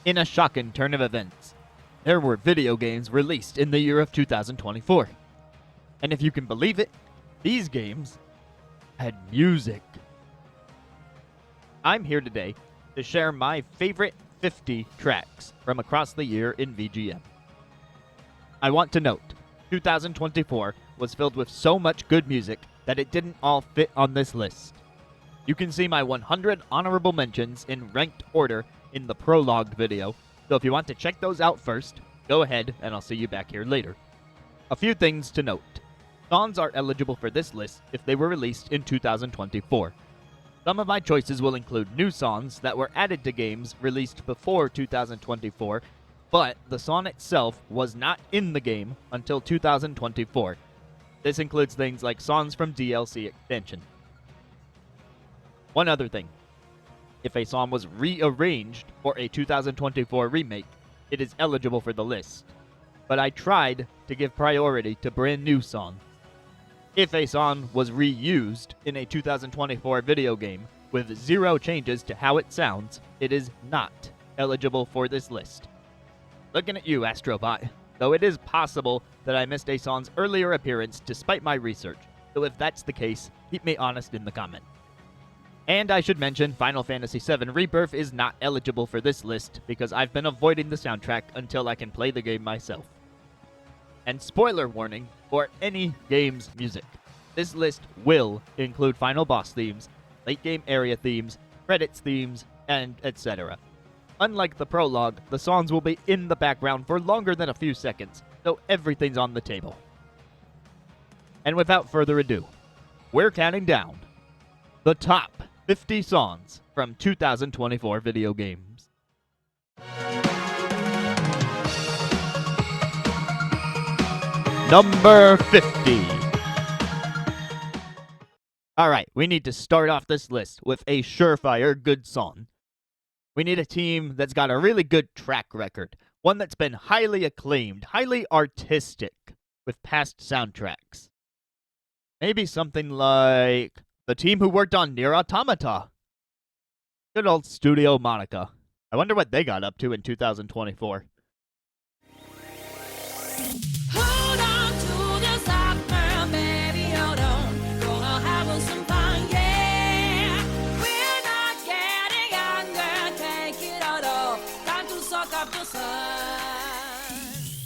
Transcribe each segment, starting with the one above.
In a shocking turn of events, there were video games released in the year of 2024. And if you can believe it, these games had music. I'm here today to share my favorite 50 tracks from across the year in VGM. I want to note, 2024 was filled with so much good music that it didn't all fit on this list. You can see my 100 honorable mentions in ranked order in the prologue video, so if you want to check those out first, go ahead and I'll see you back here later. A few things to note. Songs are eligible for this list if they were released in 2024. Some of my choices will include new songs that were added to games released before 2024, but the song itself was not in the game until 2024. This includes things like songs from DLC expansion. One other thing. If a song was rearranged for a 2024 remake, it is eligible for the list. But I tried to give priority to brand new songs. If a song was reused in a 2024 video game with zero changes to how it sounds, it is not eligible for this list. Looking at you, Astrobot, though it is possible that I missed a song's earlier appearance despite my research, so if that's the case, keep me honest in the comment. And I should mention, Final Fantasy VII Rebirth is not eligible for this list because I've been avoiding the soundtrack until I can play the game myself. And spoiler warning for any game's music. This list will include final boss themes, late game area themes, credits themes, and etc. Unlike the prologue, the songs will be in the background for longer than a few seconds, so everything's on the table. And without further ado, we're counting down the top 50 songs from 2024 video games. Number 50. Alright, we need to start off this list with a surefire good song. We need a team that's got a really good track record, one that's been highly acclaimed, highly artistic, with past soundtracks. Maybe something like the team who worked on Nier Automata. Good old Studio Monica. I wonder what they got up to in 2024. Hold on to the summer, baby, hold on. Gonna have some fun, yeah. We're not getting younger, take it all. Time to soak up the sun.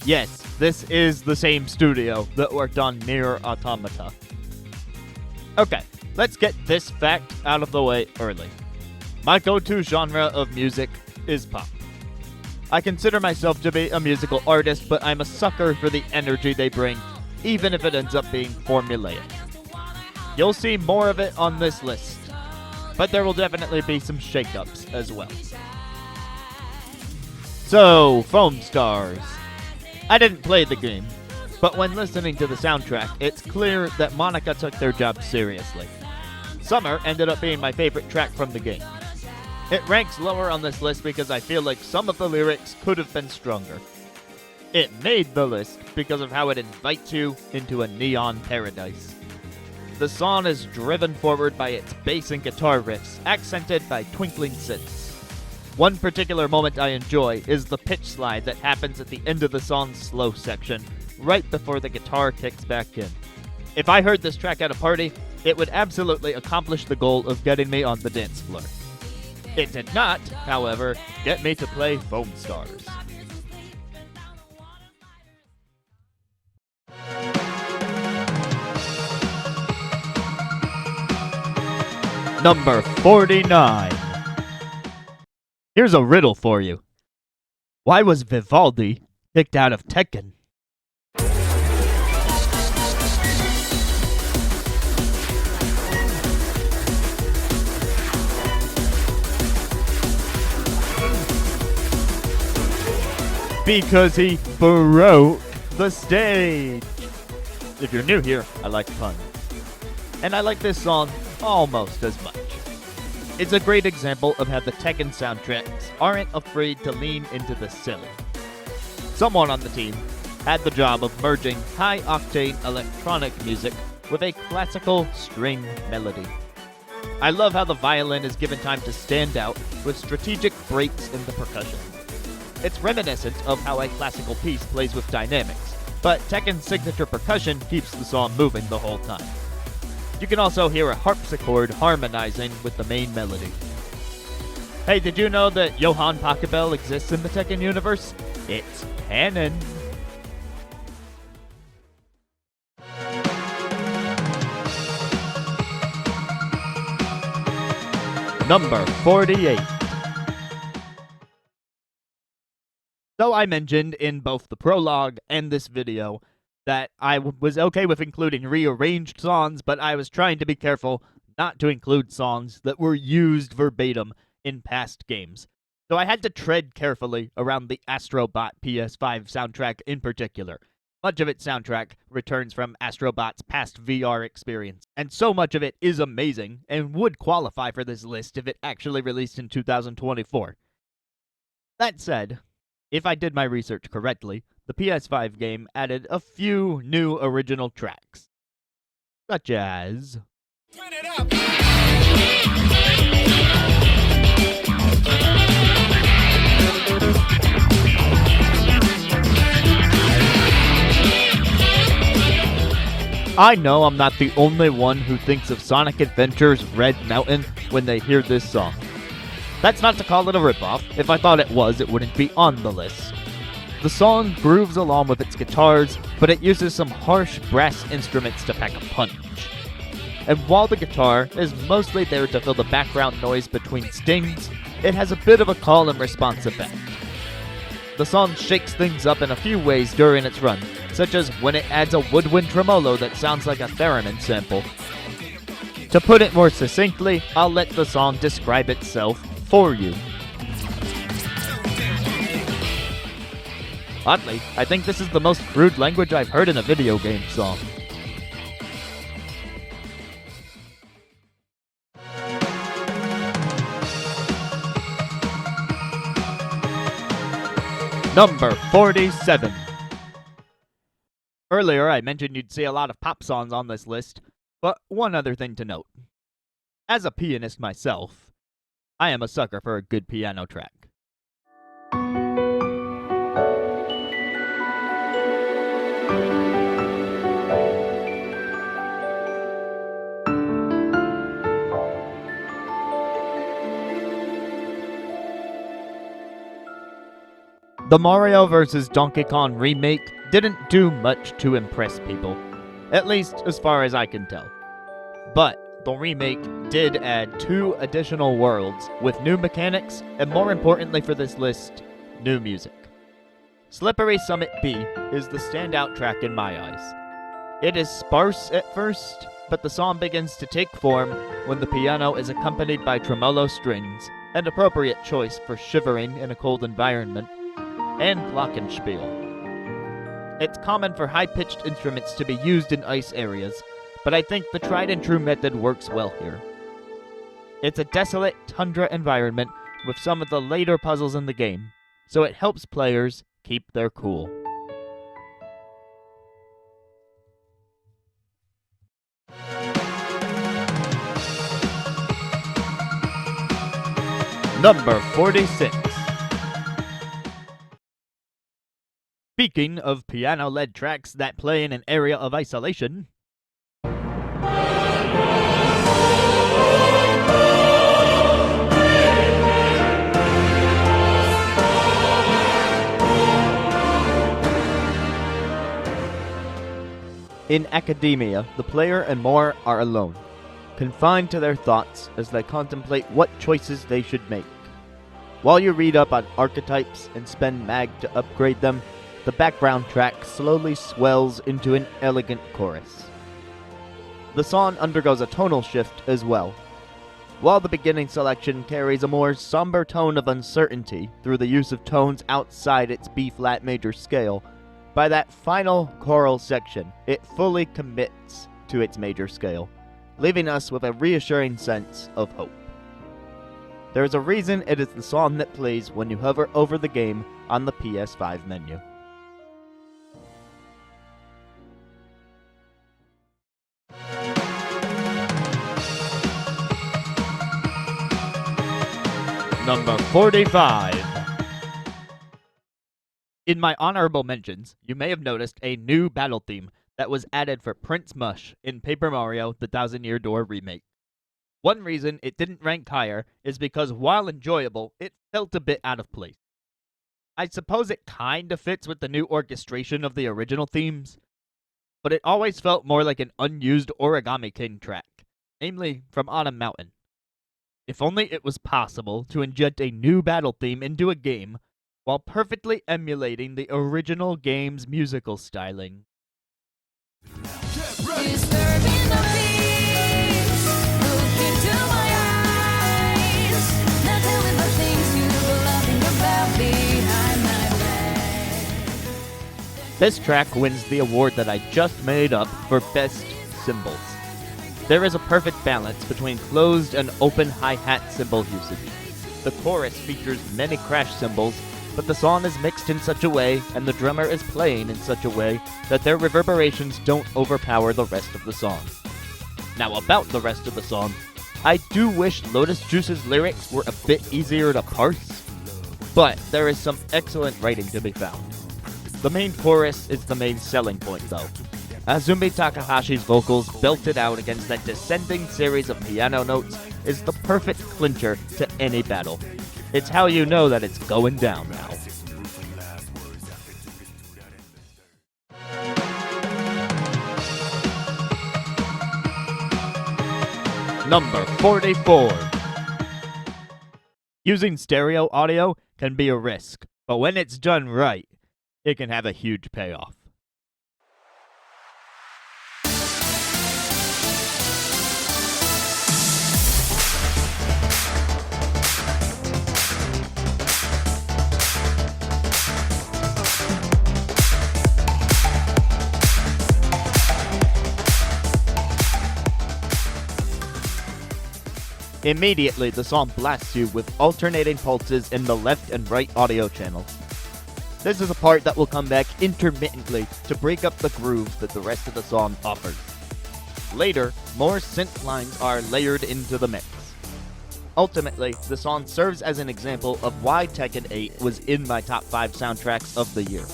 Yes, this is the same studio that worked on Nier Automata. Okay, let's get this fact out of the way early. My go-to genre of music is pop. I consider myself to be a musical artist, but I'm a sucker for the energy they bring, even if it ends up being formulaic. You'll see more of it on this list, but there will definitely be some shakeups as well. So, Foam Stars. I didn't play the game, but when listening to the soundtrack, it's clear that Monica took their job seriously. Summer ended up being my favorite track from the game. It ranks lower on this list because I feel like some of the lyrics could have been stronger. It made the list because of how it invites you into a neon paradise. The song is driven forward by its bass and guitar riffs, accented by twinkling synths. One particular moment I enjoy is the pitch slide that happens at the end of the song's slow section, right before the guitar kicks back in. If I heard this track at a party, it would absolutely accomplish the goal of getting me on the dance floor. It did not, however, get me to play Foam Stars. Number 49. Here's a riddle for you. Why was Vivaldi kicked out of Tekken? Because he broke the stage. If you're new here, I like fun. And I like this song almost as much. It's a great example of how the Tekken soundtracks aren't afraid to lean into the silly. Someone on the team had the job of merging high-octane electronic music with a classical string melody. I love how the violin is given time to stand out with strategic breaks in the percussion. It's reminiscent of how a classical piece plays with dynamics, but Tekken's signature percussion keeps the song moving the whole time. You can also hear a harpsichord harmonizing with the main melody. Hey, did you know that Johann Pachelbel exists in the Tekken universe? It's canon. Number 48. So I mentioned in both the prologue and this video that I was okay with including rearranged songs, but I was trying to be careful not to include songs that were used verbatim in past games. So I had to tread carefully around the Astrobot PS5 soundtrack in particular. Much of its soundtrack returns from Astrobot's past VR experience, and so much of it is amazing and would qualify for this list if it actually released in 2024. That said, if I did my research correctly, the PS5 game added a few new original tracks, such as Turn it up. I know I'm not the only one who thinks of Sonic Adventure's Red Mountain when they hear this song. That's not to call it a ripoff. If I thought it was, it wouldn't be on the list. The song grooves along with its guitars, but it uses some harsh brass instruments to pack a punch. And while the guitar is mostly there to fill the background noise between stings, it has a bit of a call and response effect. The song shakes things up in a few ways during its run, such as when it adds a woodwind tremolo that sounds like a theremin sample. To put it more succinctly, I'll let the song describe itself for you. Oddly, I think this is the most crude language I've heard in a video game song. Number 47. Earlier, I mentioned you'd see a lot of pop songs on this list, but one other thing to note. As a pianist myself, I am a sucker for a good piano track. The Mario vs. Donkey Kong remake didn't do much to impress people, at least as far as I can tell. But the remake did add 2 additional worlds with new mechanics, and more importantly for this list, new music. Slippery Summit B is the standout track in my eyes. It is sparse at first, but the song begins to take form when the piano is accompanied by tremolo strings, an appropriate choice for shivering in a cold environment, and glockenspiel. It's common for high-pitched instruments to be used in ice areas, but I think the tried-and-true method works well here. It's a desolate tundra environment with some of the later puzzles in the game, so it helps players keep their cool. Number 46. Speaking of piano-led tracks that play in an area of isolation, in Academia, the player and Mor are alone, confined to their thoughts as they contemplate what choices they should make. While you read up on archetypes and spend mag to upgrade them, the background track slowly swells into an elegant chorus. The song undergoes a tonal shift as well. While the beginning selection carries a more somber tone of uncertainty through the use of tones outside its B-flat major scale, by that final choral section, it fully commits to its major scale, leaving us with a reassuring sense of hope. There is a reason it is the song that plays when you hover over the game on the PS5 menu. Number 45. In my honorable mentions, you may have noticed a new battle theme that was added for Prince Mush in Paper Mario The Thousand Year Door remake. One reason it didn't rank higher is because while enjoyable, it felt a bit out of place. I suppose it kinda fits with the new orchestration of the original themes, but it always felt more like an unused Origami King track, namely from Autumn Mountain. If only it was possible to inject a new battle theme into a game while perfectly emulating the original game's musical styling. Disturbing the peace. Look into my eyes. Now tell me the things you were laughing about behind my back. This track wins the award that I just made up for Best Cymbals. There is a perfect balance between closed and open hi-hat cymbal usage. The chorus features many crash cymbals, but the song is mixed in such a way and the drummer is playing in such a way that their reverberations don't overpower the rest of the song. Now about the rest of the song, I do wish Lotus Juice's lyrics were a bit easier to parse, but there is some excellent writing to be found. The main chorus is the main selling point though. Azumi Takahashi's vocals belted out against that descending series of piano notes is the perfect clincher to any battle. It's how you know that it's going down now. Number 44. Using stereo audio can be a risk, but when it's done right, it can have a huge payoff. Immediately, the song blasts you with alternating pulses in the left and right audio channels. This is a part that will come back intermittently to break up the groove that the rest of the song offers. Later, more synth lines are layered into the mix. Ultimately, the song serves as an example of why Tekken 8 was in my top 5 soundtracks of the year.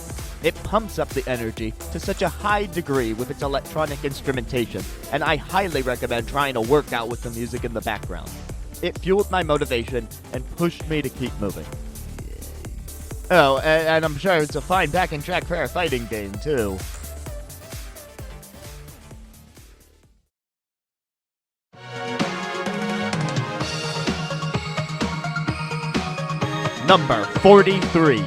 It pumps up the energy to such a high degree with its electronic instrumentation, and I highly recommend trying to work out with the music in the background. It fueled my motivation and pushed me to keep moving. Oh, and I'm sure it's a fine backing track for a fighting game, too. Number 43.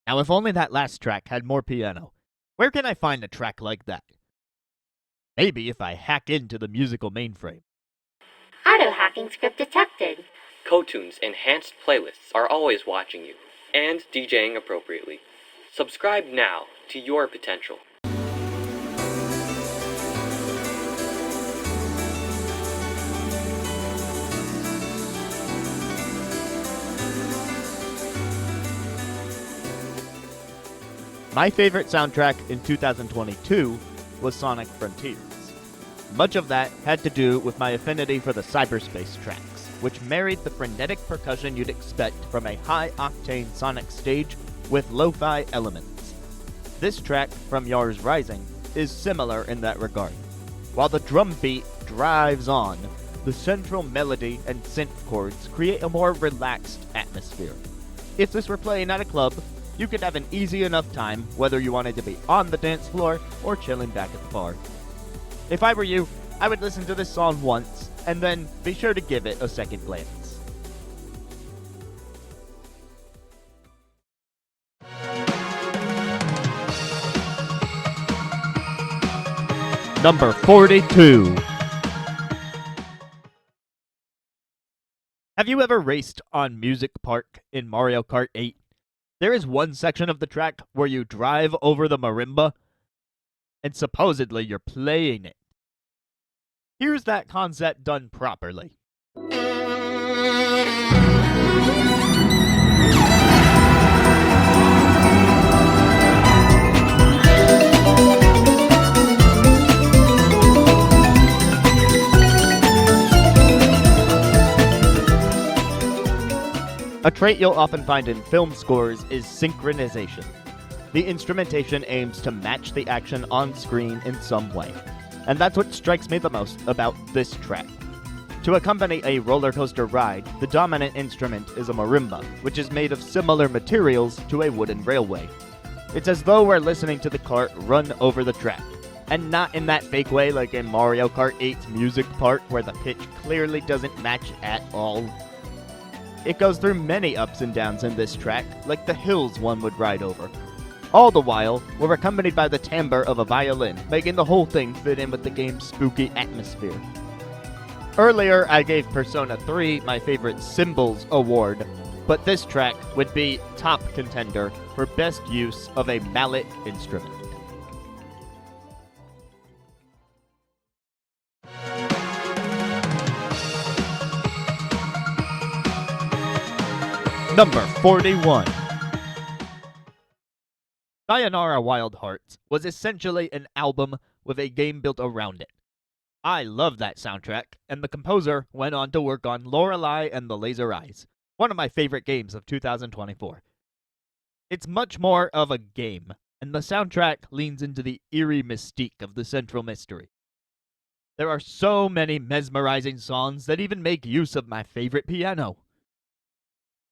Now, if only that last track had more piano. Where can I find a track like that? Maybe if I hack into the musical mainframe. Auto hacking script detected. Kotune's enhanced playlists are always watching you, and DJing appropriately. Subscribe now to your potential. My favorite soundtrack in 2022 was Sonic Frontiers. Much of that had to do with my affinity for the cyberspace tracks, which married the frenetic percussion you'd expect from a high-octane Sonic stage with lo-fi elements. This track, From Yars Rising, is similar in that regard. While the drum beat drives on, the central melody and synth chords create a more relaxed atmosphere. If this were playing at a club, you could have an easy enough time whether you wanted to be on the dance floor or chilling back at the bar. If I were you, I would listen to this song once and then be sure to give it a second glance. Number 42. Have you ever raced on Music Park in Mario Kart 8? There is one section of the track where you drive over the marimba, and supposedly you're playing it. Here's that concept done properly. A trait you'll often find in film scores is synchronization. The instrumentation aims to match the action on screen in some way, and that's what strikes me the most about this track. To accompany a roller coaster ride, the dominant instrument is a marimba, which is made of similar materials to a wooden railway. It's as though we're listening to the cart run over the track, and not in that fake way like in Mario Kart 8's music part where the pitch clearly doesn't match at all. It goes through many ups and downs in this track, like the hills one would ride over. All the while, we're accompanied by the timbre of a violin, making the whole thing fit in with the game's spooky atmosphere. Earlier, I gave Persona 3 my favorite Cymbals award, but this track would be top contender for best use of a mallet instrument. Number 41. Sayonara Wild Hearts was essentially an album with a game built around it. I love that soundtrack, and the composer went on to work on Lorelei and the Laser Eyes, one of my favorite games of 2024. It's much more of a game, and the soundtrack leans into the eerie mystique of the central mystery. There are so many mesmerizing songs that even make use of my favorite piano.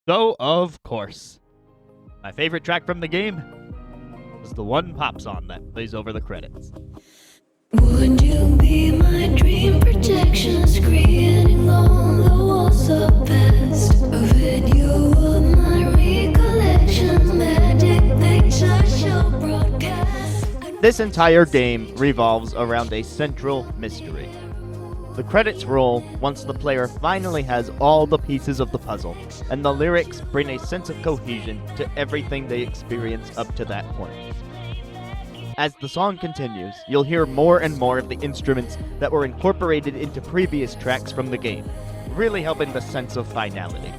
So, of course, my favorite track from the game was the one pop song that plays over the credits. Would you be my dream protection, screening all the walls of past? A video of my recollections, magic picture show broadcast. This entire game revolves around a central mystery. The credits roll once the player finally has all the pieces of the puzzle, and the lyrics bring a sense of cohesion to everything they experience up to that point. As the song continues, you'll hear more and more of the instruments that were incorporated into previous tracks from the game, really helping the sense of finality.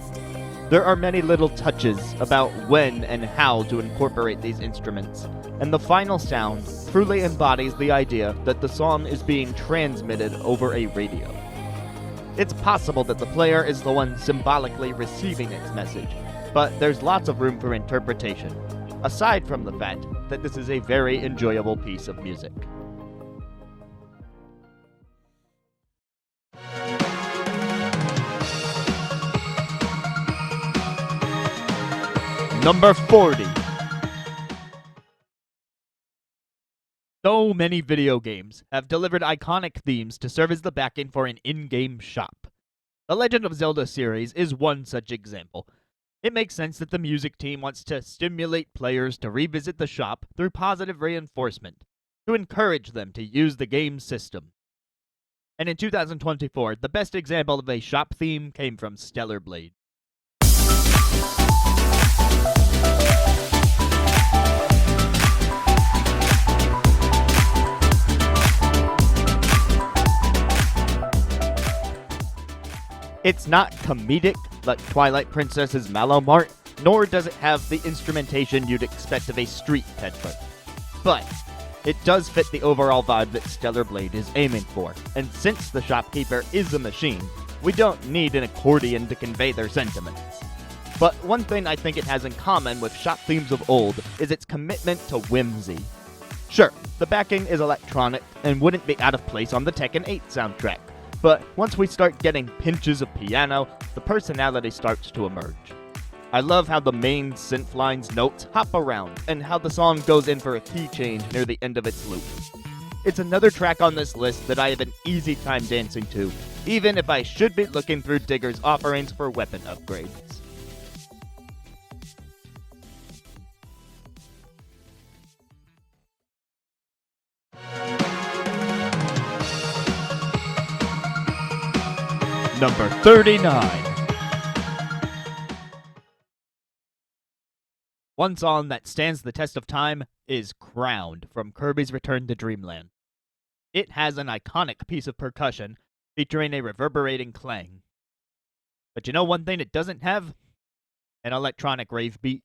There are many little touches about when and how to incorporate these instruments, and the final sound truly embodies the idea that the song is being transmitted over a radio. It's possible that the player is the one symbolically receiving its message, but there's lots of room for interpretation, aside from the fact that this is a very enjoyable piece of music. Number 40. So many video games have delivered iconic themes to serve as the backing for an in-game shop. The Legend of Zelda series is one such example. It makes sense that the music team wants to stimulate players to revisit the shop through positive reinforcement, to encourage them to use the game system. And in 2024, the best example of a shop theme came from Stellar Blade. It's not comedic like Twilight Princess's Mallow Mart, nor does it have the instrumentation you'd expect of a street peddler. But it does fit the overall vibe that Stellar Blade is aiming for, and since the shopkeeper is a machine, we don't need an accordion to convey their sentiments. But one thing I think it has in common with shop themes of old is its commitment to whimsy. Sure, the backing is electronic and wouldn't be out of place on the Tekken 8 soundtrack, but once we start getting pinches of piano, the personality starts to emerge. I love how the main synth line's notes hop around, and how the song goes in for a key change near the end of its loop. It's another track on this list that I have an easy time dancing to, even if I should be looking through Digger's offerings for weapon upgrades. Number 39. One song that stands the test of time is Crowned from Kirby's Return to Dreamland. It has an iconic piece of percussion featuring a reverberating clang. But you know one thing it doesn't have? An electronic rave beat.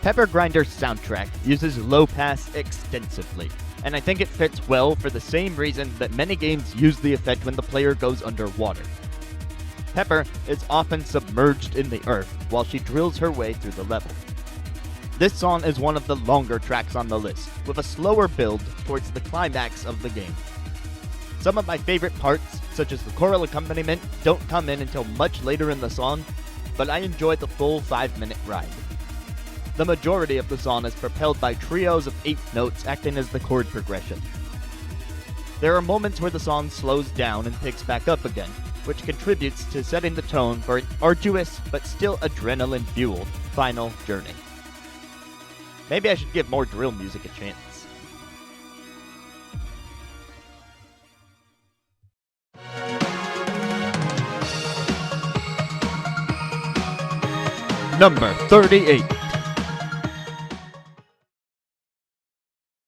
Pepper Grinder's soundtrack uses low pass extensively, and I think it fits well for the same reason that many games use the effect when the player goes underwater. Pepper is often submerged in the earth while she drills her way through the level. This song is one of the longer tracks on the list, with a slower build towards the climax of the game. Some of my favorite parts, such as the choral accompaniment, don't come in until much later in the song, but I enjoyed the full 5-minute ride. The majority of the song is propelled by trios of 8 notes acting as the chord progression. There are moments where the song slows down and picks back up again, which contributes to setting the tone for an arduous but still adrenaline-fueled final journey. Maybe I should give more drill music a chance. Number 38.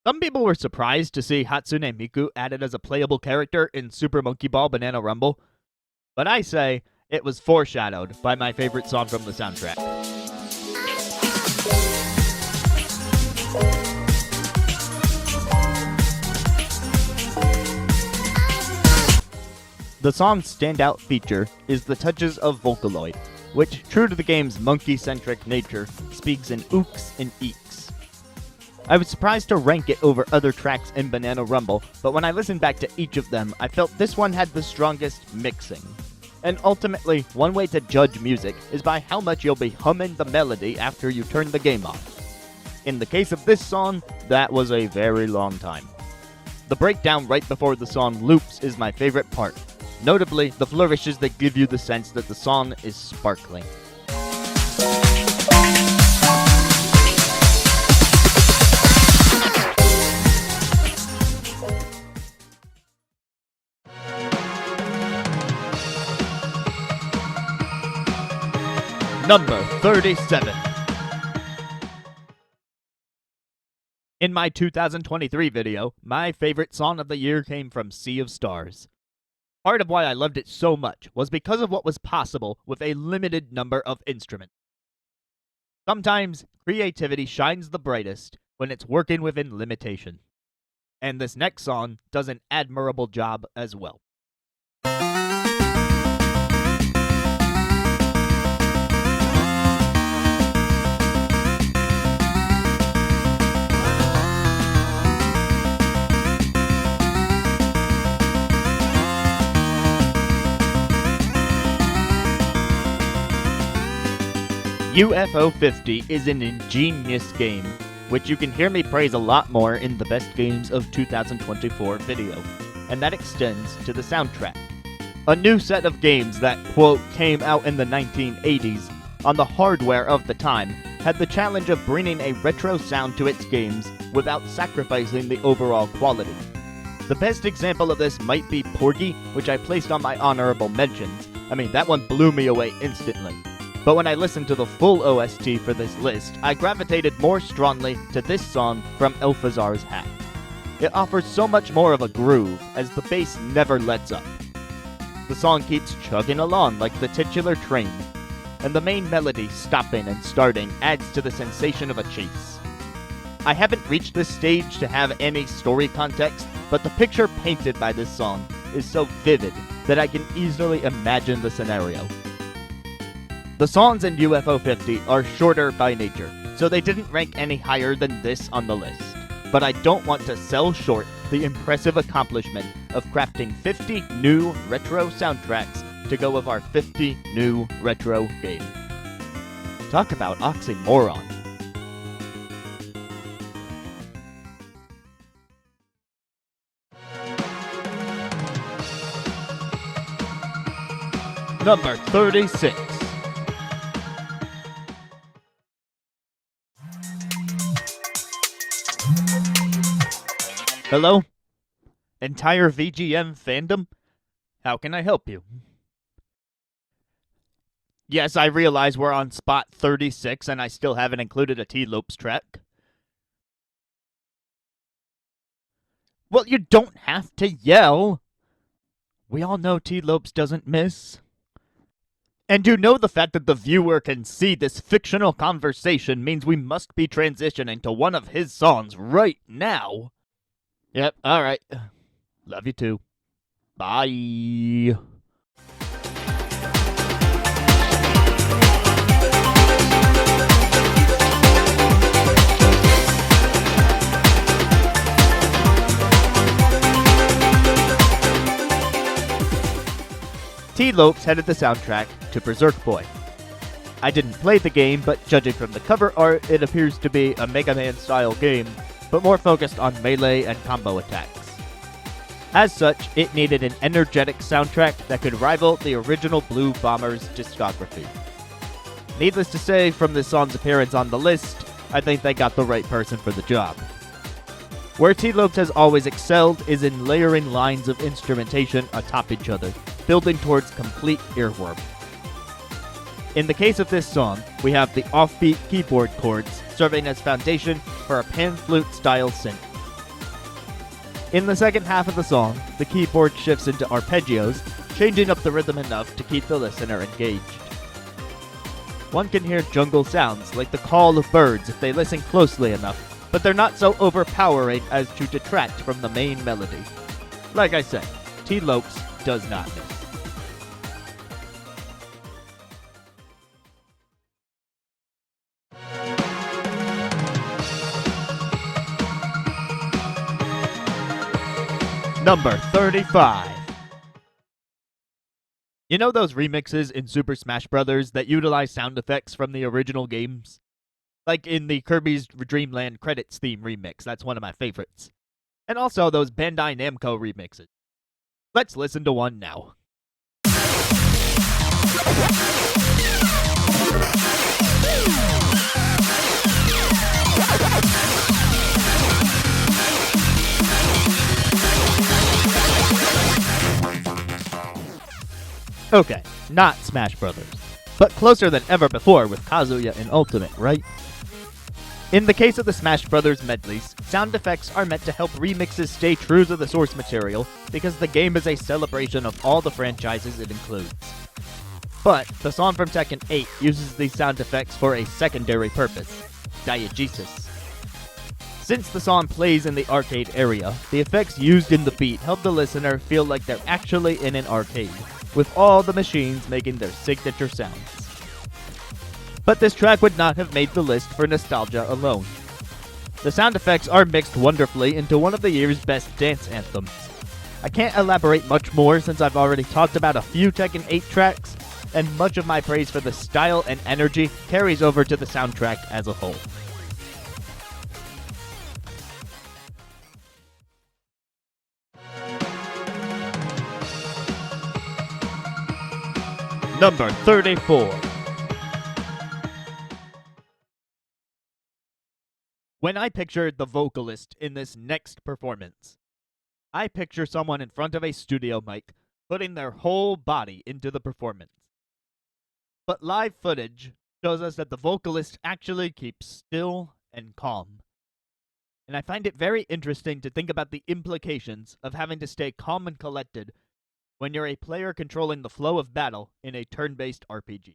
Some people were surprised to see Hatsune Miku added as a playable character in Super Monkey Ball Banana Rumble, but I say it was foreshadowed by my favorite song from the soundtrack. The song's standout feature is the touches of Vocaloid, which, true to the game's monkey-centric nature, speaks in ooks and eeks. I was surprised to rank it over other tracks in Banana Rumble, but when I listened back to each of them, I felt this one had the strongest mixing. And ultimately, one way to judge music is by how much you'll be humming the melody after you turn the game off. In the case of this song, that was a very long time. The breakdown right before the song loops is my favorite part. Notably, the flourishes that give you the sense that the song is sparkling. Number 37. In my 2023 video, my favorite song of the year came from Sea of Stars. Part of why I loved it so much was because of what was possible with a limited number of instruments. Sometimes, creativity shines the brightest when it's working within limitation. And this next song does an admirable job as well. UFO 50 is an ingenious game, which you can hear me praise a lot more in the Best Games of 2024 video, and that extends to the soundtrack. A new set of games that, quote, came out in the 1980s on the hardware of the time had the challenge of bringing a retro sound to its games without sacrificing the overall quality. The best example of this might be Porgy, which I placed on my honorable mentions. I mean, that one blew me away instantly. But when I listened to the full OST for this list, I gravitated more strongly to this song from Elphazar's Hat. It offers so much more of a groove, as the bass never lets up. The song keeps chugging along like the titular train, and the main melody stopping and starting adds to the sensation of a chase. I haven't reached this stage to have any story context, but the picture painted by this song is so vivid that I can easily imagine the scenario. The songs in UFO 50 are shorter by nature, so they didn't rank any higher than this on the list. But I don't want to sell short the impressive accomplishment of crafting 50 new retro soundtracks to go with our 50 new retro games. Talk about oxymoron. Number 36. Hello? Entire VGM fandom? How can I help you? Yes, I realize we're on spot 36 and I still haven't included a T-Lopes track. Well, you don't have to yell. We all know T-Lopes doesn't miss. And you know the fact that the viewer can see this fictional conversation means we must be transitioning to one of his songs right now. Yep, alright. Love you too. Bye. T. Lopes headed the soundtrack to Berserk Boy. I didn't play the game, but judging from the cover art, it appears to be a Mega Man style game, but more focused on melee and combo attacks. As such, it needed an energetic soundtrack that could rival the original Blue Bombers discography. Needless to say, from this song's appearance on the list, I think they got the right person for the job. Where T. Lopes has always excelled is in layering lines of instrumentation atop each other, building towards complete earworm. In the case of this song, we have the offbeat keyboard chords serving as foundation for a pan flute style synth. In the second half of the song, the keyboard shifts into arpeggios, changing up the rhythm enough to keep the listener engaged. One can hear jungle sounds like the call of birds if they listen closely enough, but they're not so overpowering as to detract from the main melody. Like I said, T. Lopes does not miss. Number 35. You know those remixes in Super Smash Bros. That utilize sound effects from the original games? Like in the Kirby's Dream Land credits theme remix, that's one of my favorites. And also those Bandai Namco remixes. Let's listen to one now. Okay, not Smash Brothers, but closer than ever before with Kazuya in Ultimate, right? In the case of the Smash Brothers medleys, sound effects are meant to help remixes stay true to the source material because the game is a celebration of all the franchises it includes. But the song from Tekken 8 uses these sound effects for a secondary purpose, diegesis. Since the song plays in the arcade area, the effects used in the beat help the listener feel like they're actually in an arcade, with all the machines making their signature sounds. But this track would not have made the list for nostalgia alone. The sound effects are mixed wonderfully into one of the year's best dance anthems. I can't elaborate much more since I've already talked about a few Tekken 8 tracks, and much of my praise for the style and energy carries over to the soundtrack as a whole. Number 34. When I picture the vocalist in this next performance, I picture someone in front of a studio mic putting their whole body into the performance. But live footage shows us that the vocalist actually keeps still and calm. And I find it very interesting to think about the implications of having to stay calm and collected when you're a player controlling the flow of battle in a turn-based RPG.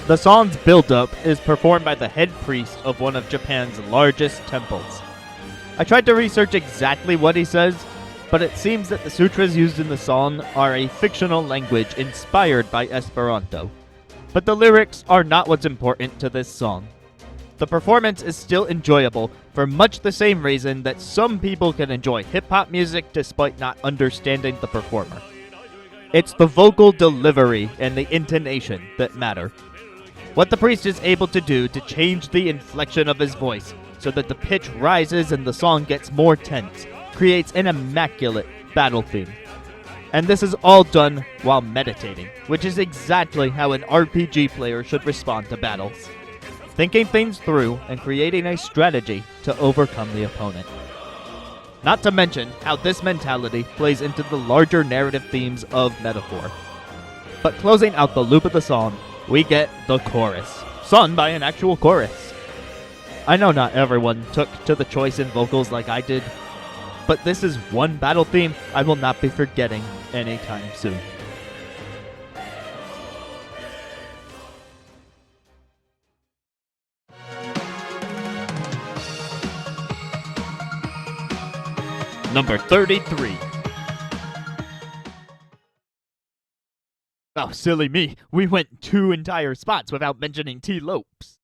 The song's build-up is performed by the head priest of one of Japan's largest temples. I tried to research exactly what he says, but it seems that the sutras used in the song are a fictional language inspired by Esperanto. But the lyrics are not what's important to this song. The performance is still enjoyable for much the same reason that some people can enjoy hip-hop music despite not understanding the performer. It's the vocal delivery and the intonation that matter. What the priest is able to do to change the inflection of his voice so that the pitch rises and the song gets more tense creates an immaculate battle theme. And this is all done while meditating, which is exactly how an RPG player should respond to battles. Thinking things through and creating a strategy to overcome the opponent. Not to mention how this mentality plays into the larger narrative themes of Metaphor. But closing out the loop of the song, we get the chorus, sung by an actual chorus. I know not everyone took to the choice in vocals like I did, but this is one battle theme I will not be forgetting anytime soon. Number 33. Oh, silly me. We went 2 entire spots without mentioning T. Lopes.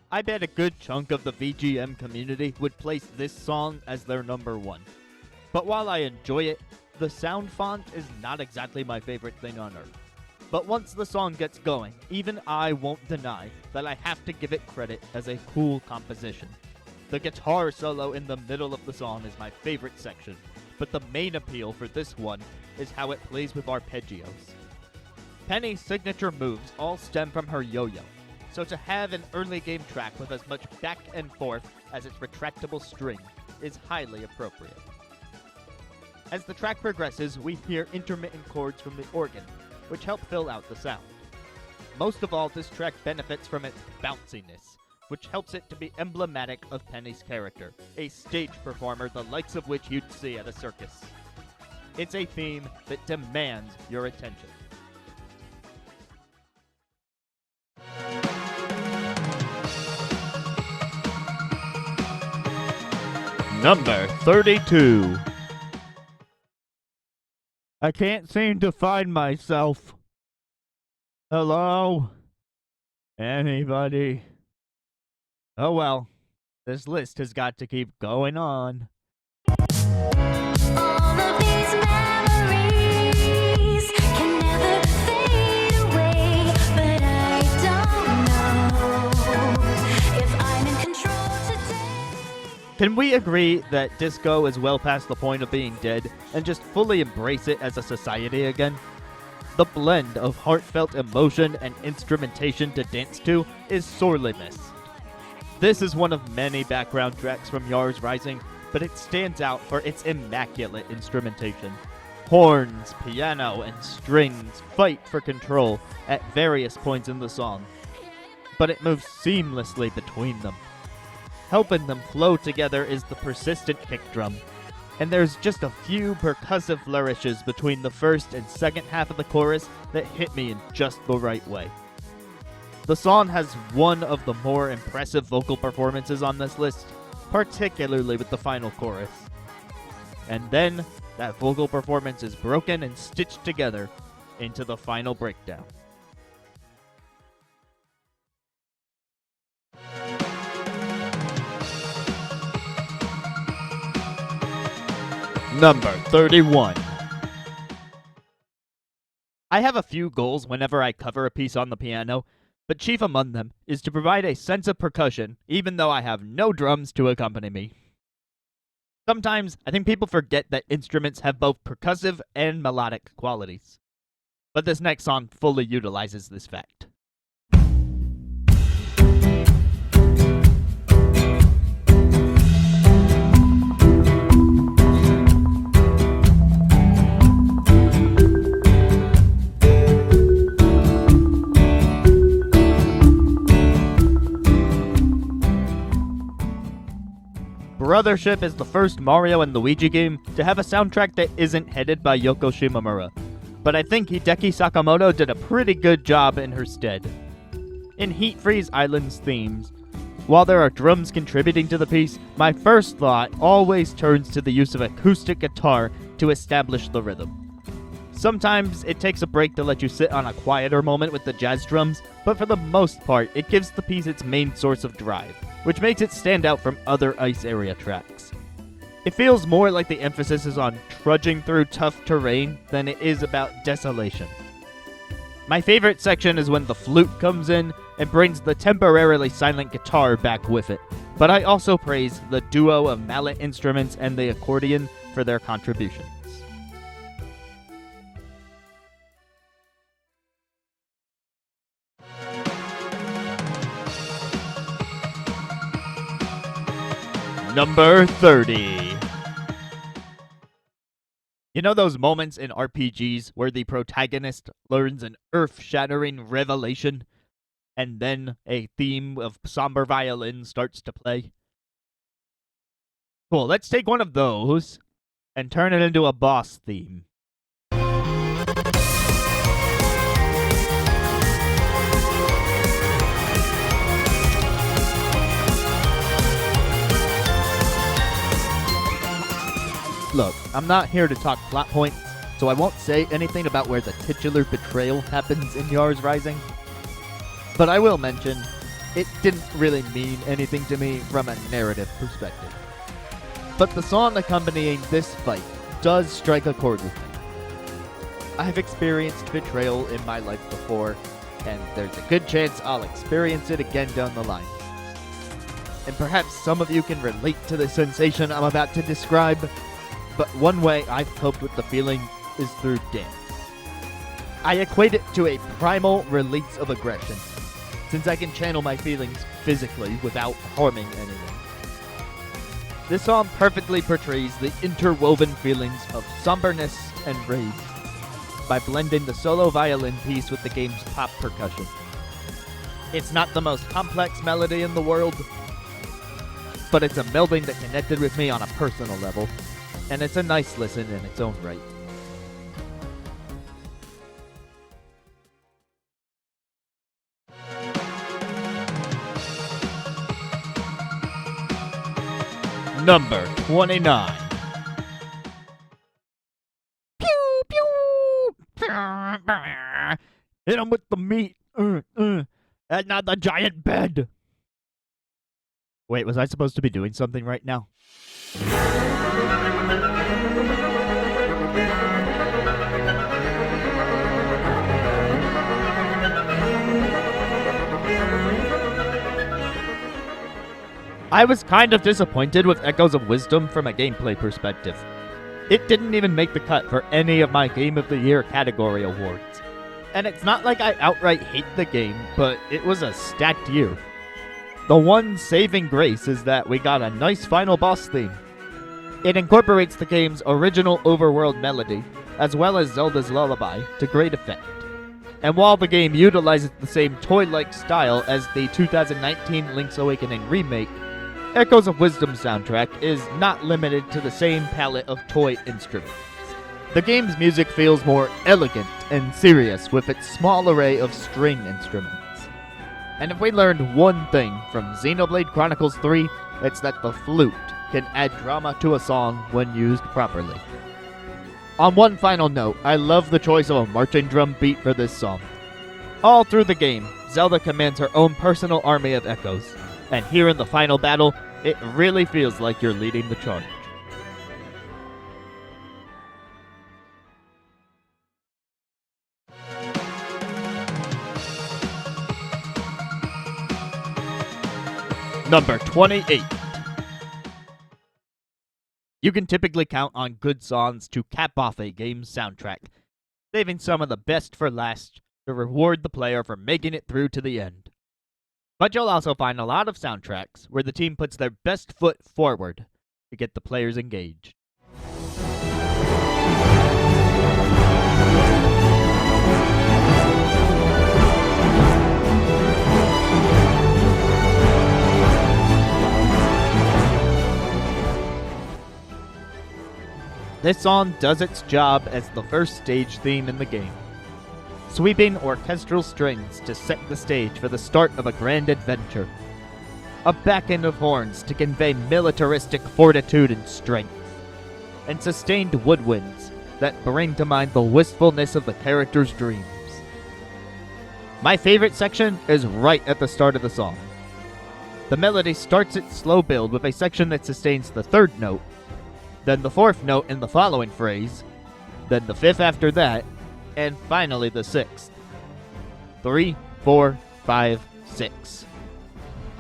I bet a good chunk of the VGM community would place this song as their number 1. But while I enjoy it, the sound font is not exactly my favorite thing on earth. But once the song gets going, even I won't deny that I have to give it credit as a cool composition. The guitar solo in the middle of the song is my favorite section, but the main appeal for this one is how it plays with arpeggios. Penny's signature moves all stem from her yo-yo, so to have an early game track with as much back and forth as its retractable string is highly appropriate. As the track progresses, we hear intermittent chords from the organ, which help fill out the sound. Most of all, this track benefits from its bounciness, which helps it to be emblematic of Penny's character, a stage performer the likes of which you'd see at a circus. It's a theme that demands your attention. Number 32. I can't seem to find myself. Hello? Anybody? Oh well, this list has got to keep going on. All of these memories can never fade away, but I don't know if I'm in control today. Can we agree that disco is well past the point of being dead and just fully embrace it as a society again? The blend of heartfelt emotion and instrumentation to dance to is sorely missed. This is one of many background tracks from Yars Rising, but it stands out for its immaculate instrumentation. Horns, piano, and strings fight for control at various points in the song, but it moves seamlessly between them. Helping them flow together is the persistent kick drum, and there's just a few percussive flourishes between the first and second half of the chorus that hit me in just the right way. The song has one of the more impressive vocal performances on this list, particularly with the final chorus. And then, that vocal performance is broken and stitched together into the final breakdown. Number 31. I have a few goals whenever I cover a piece on the piano, but chief among them is to provide a sense of percussion, even though I have no drums to accompany me. Sometimes, I think people forget that instruments have both percussive and melodic qualities. But this next song fully utilizes this fact. Brothership is the first Mario and Luigi game to have a soundtrack that isn't headed by Yoko Shimomura, but I think Hideki Sakamoto did a pretty good job in her stead. In Heat Freeze Island's themes, while there are drums contributing to the piece, my first thought always turns to the use of acoustic guitar to establish the rhythm. Sometimes it takes a break to let you sit on a quieter moment with the jazz drums, but for the most part, it gives the piece its main source of drive, which makes it stand out from other ice area tracks. It feels more like the emphasis is on trudging through tough terrain than it is about desolation. My favorite section is when the flute comes in and brings the temporarily silent guitar back with it, but I also praise the duo of mallet instruments and the accordion for their contributions. Number 30. You know those moments in RPGs where the protagonist learns an earth-shattering revelation, and then a theme of somber violin starts to play? Cool, let's take one of those and turn it into a boss theme. Look, I'm not here to talk plot points, so I won't say anything about where the titular betrayal happens in Yars Rising. But I will mention, it didn't really mean anything to me from a narrative perspective. But the song accompanying this fight does strike a chord with me. I've experienced betrayal in my life before, and there's a good chance I'll experience it again down the line. And perhaps some of you can relate to the sensation I'm about to describe, but one way I've coped with the feeling is through dance. I equate it to a primal release of aggression, since I can channel my feelings physically without harming anyone. This song perfectly portrays the interwoven feelings of somberness and rage by blending the solo violin piece with the game's pop percussion. It's not the most complex melody in the world, but it's a melding that connected with me on a personal level, and it's a nice listen in its own right. Number 29. Pew, pew. Hit him with the meat. And not the giant bed. Wait, was I supposed to be doing something right now? I was kind of disappointed with Echoes of Wisdom from a gameplay perspective. It didn't even make the cut for any of my Game of the Year category awards. And it's not like I outright hate the game, but it was a stacked year. The one saving grace is that we got a nice final boss theme. It incorporates the game's original overworld melody, as well as Zelda's Lullaby, to great effect. And while the game utilizes the same toy-like style as the 2019 Link's Awakening remake, Echoes of Wisdom soundtrack is not limited to the same palette of toy instruments. The game's music feels more elegant and serious with its small array of string instruments. And if we learned one thing from Xenoblade Chronicles 3, it's that the flute can add drama to a song when used properly. On one final note, I love the choice of a marching drum beat for this song. All through the game, Zelda commands her own personal army of echoes, and here in the final battle, it really feels like you're leading the charge. Number 28. You can typically count on good songs to cap off a game's soundtrack, saving some of the best for last to reward the player for making it through to the end. But you'll also find a lot of soundtracks where the team puts their best foot forward to get the players engaged. This song does its job as the first stage theme in the game, sweeping orchestral strings to set the stage for the start of a grand adventure, a back-end of horns to convey militaristic fortitude and strength, and sustained woodwinds that bring to mind the wistfulness of the character's dreams. My favorite section is right at the start of the song. The melody starts its slow build with a section that sustains the third note, then the fourth note in the following phrase, then the fifth after that, and finally the sixth. 3, 4, 5, 6.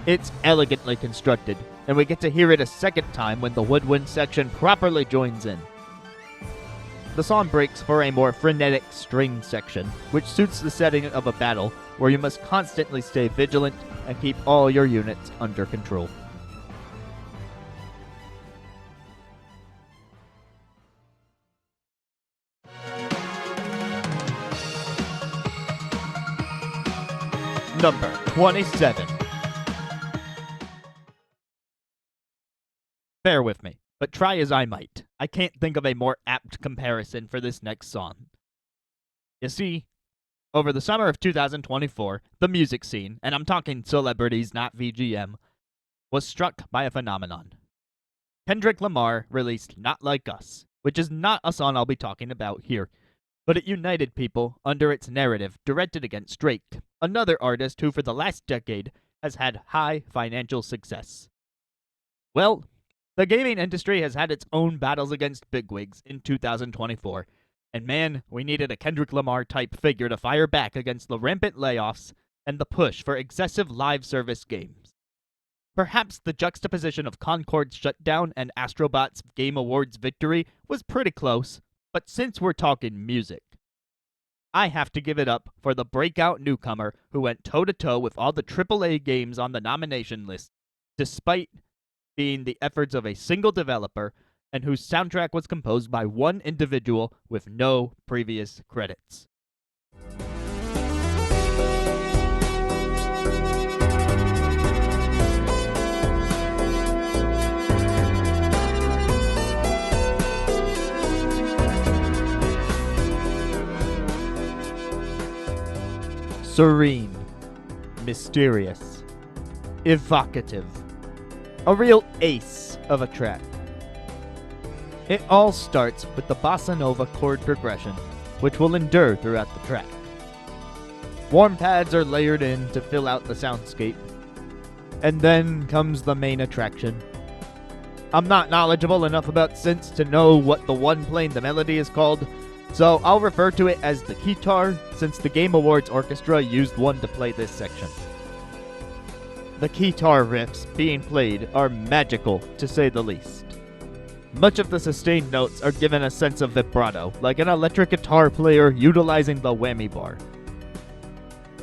It's elegantly constructed, and we get to hear it a second time when the woodwind section properly joins in. The song breaks for a more frenetic string section, which suits the setting of a battle where you must constantly stay vigilant and keep all your units under control. Number 27. Bear with me, but try as I might, I can't think of a more apt comparison for this next song. You see, over the summer of 2024, the music scene, and I'm talking celebrities, not VGM, was struck by a phenomenon. Kendrick Lamar released Not Like Us, which is not a song I'll be talking about here, but it united people under its narrative directed against Drake, another artist who for the last decade has had high financial success. Well, the gaming industry has had its own battles against bigwigs in 2024, and man, we needed a Kendrick Lamar type figure to fire back against the rampant layoffs and the push for excessive live service games. Perhaps the juxtaposition of Concord's shutdown and Astrobot's Game Awards victory was pretty close, but since we're talking music, I have to give it up for the breakout newcomer who went toe-to-toe with all the AAA games on the nomination list, despite being the efforts of a single developer and whose soundtrack was composed by one individual with no previous credits. Serene, mysterious, evocative, a real ace of a track. It all starts with the bossa nova chord progression, which will endure throughout the track. Warm pads are layered in to fill out the soundscape, and then comes the main attraction. I'm not knowledgeable enough about synths to know what the one playing the melody is called, so I'll refer to it as the keytar, since the Game Awards Orchestra used one to play this section. The keytar riffs being played are magical, to say the least. Much of the sustained notes are given a sense of vibrato, like an electric guitar player utilizing the whammy bar.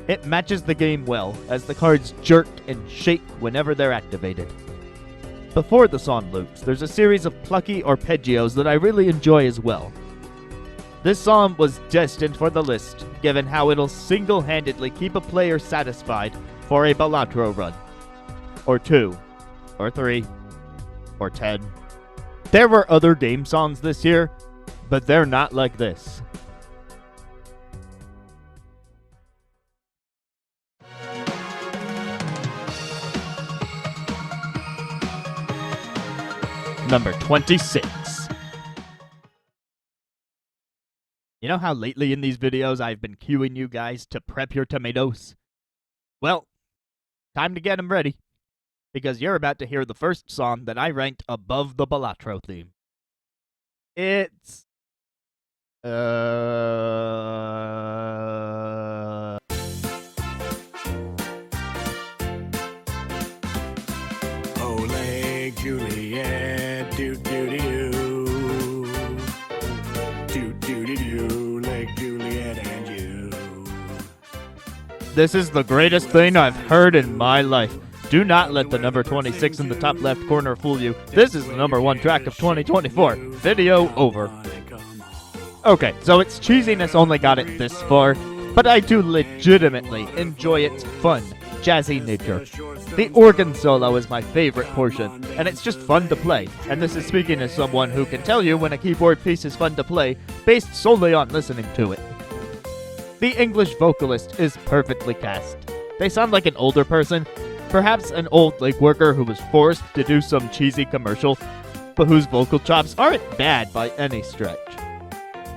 It matches the game well, as the cards jerk and shake whenever they're activated. Before the song loops, there's a series of plucky arpeggios that I really enjoy as well. This song was destined for the list, given how it'll single-handedly keep a player satisfied for a Balatro run. Or 2. Or 3. Or 10. There were other game songs this year, but they're not like this. Number 26. You know how lately in these videos I've been cueing you guys to prep your tomatoes? Well, time to get them ready, because you're about to hear the first song that I ranked above the Balatro theme. It's... Oh, Lake Juliet, do-do-do-do. Do-do-do-do, Lake Juliet and you. This is the greatest thing I've heard in my life. Do not let the number 26 in the top left corner fool you. This is the number 1 track of 2024. Video over. Okay, so its cheesiness only got it this far, but I do legitimately enjoy its fun, jazzy nature. The organ solo is my favorite portion, and it's just fun to play, and this is speaking as someone who can tell you when a keyboard piece is fun to play, based solely on listening to it. The English vocalist is perfectly cast. They sound like an older person, perhaps an old lake worker who was forced to do some cheesy commercial, but whose vocal chops aren't bad by any stretch.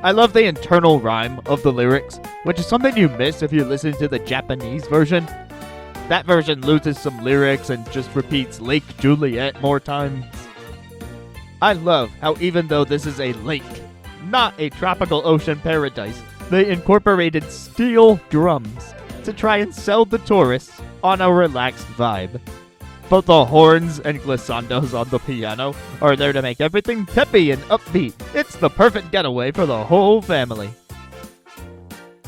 I love the internal rhyme of the lyrics, which is something you miss if you listen to the Japanese version. That version loses some lyrics and just repeats Lake Juliet more times. I love how even though this is a lake, not a tropical ocean paradise, they incorporated steel drums to try and sell the tourists on a relaxed vibe. But the horns and glissandos on the piano are there to make everything peppy and upbeat. It's the perfect getaway for the whole family.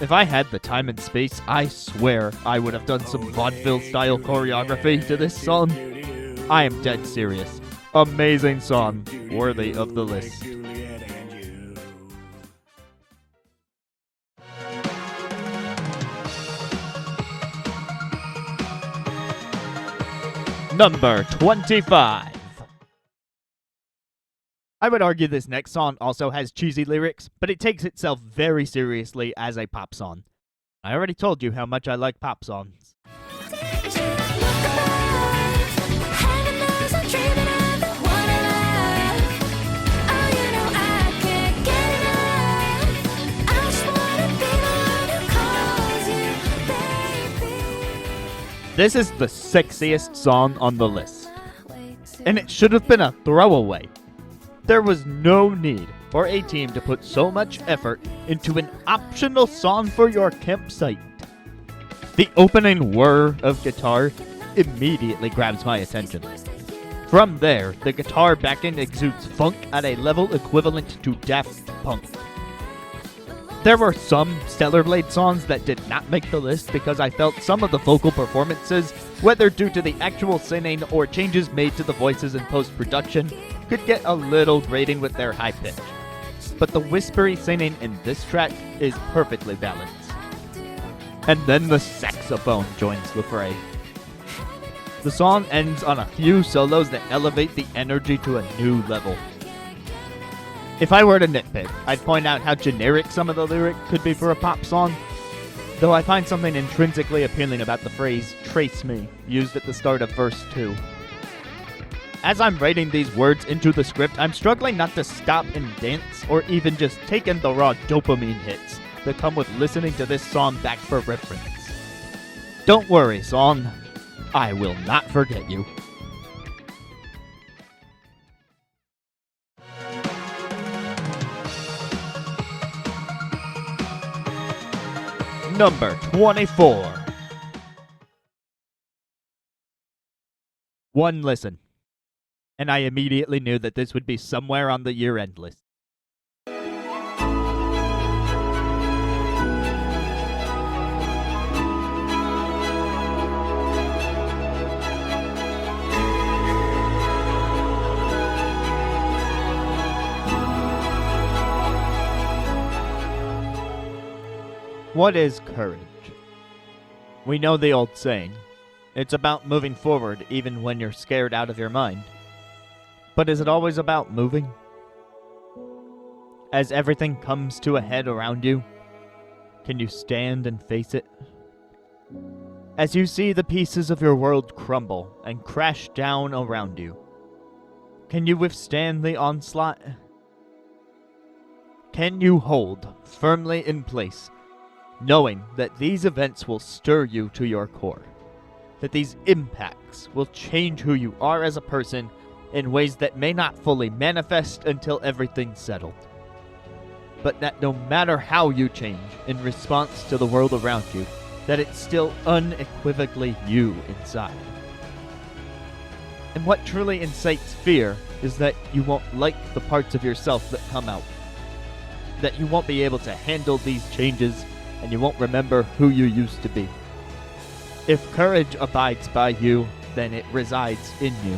If I had the time and space, I swear I would have done some vaudeville-style choreography to this song. I am dead serious. Amazing song, worthy of the list. Number 25. I would argue this next song also has cheesy lyrics, but it takes itself very seriously as a pop song. I already told you how much I like pop songs. This is the sexiest song on the list, and it should have been a throwaway. There was no need for A-Team to put so much effort into an optional song for your campsite. The opening whir of guitar immediately grabs my attention. From there, the guitar backing exudes funk at a level equivalent to Daft Punk. There were some Stellar Blade songs that did not make the list because I felt some of the vocal performances, whether due to the actual singing or changes made to the voices in post-production, could get a little grating with their high pitch. But the whispery singing in this track is perfectly balanced. And then the saxophone joins the fray. The song ends on a few solos that elevate the energy to a new level. If I were to nitpick, I'd point out how generic some of the lyric could be for a pop song, though I find something intrinsically appealing about the phrase, "trace me," used at the start of verse 2. As I'm writing these words into the script, I'm struggling not to stop and dance, or even just take in the raw dopamine hits that come with listening to this song back for reference. Don't worry, song. I will not forget you. Number 24. One listen, and I immediately knew that this would be somewhere on the year-end list. What is courage? We know the old saying. It's about moving forward even when you're scared out of your mind. But is it always about moving? As everything comes to a head around you, can you stand and face it? As you see the pieces of your world crumble and crash down around you, can you withstand the onslaught? Can you hold firmly in place, knowing that these events will stir you to your core, that these impacts will change who you are as a person in ways that may not fully manifest until everything's settled, but that no matter how you change in response to the world around you, that it's still unequivocally you inside. And what truly incites fear is that you won't like the parts of yourself that come out, that you won't be able to handle these changes, and you won't remember who you used to be. If courage abides by you, then it resides in you.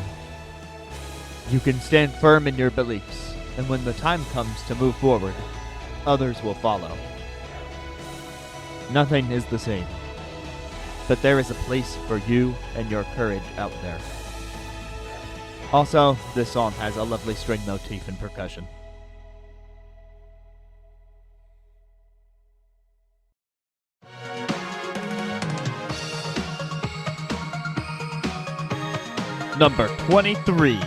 You can stand firm in your beliefs, and when the time comes to move forward, others will follow. Nothing is the same, but there is a place for you and your courage out there. Also, this song has a lovely string motif and percussion. Number 23.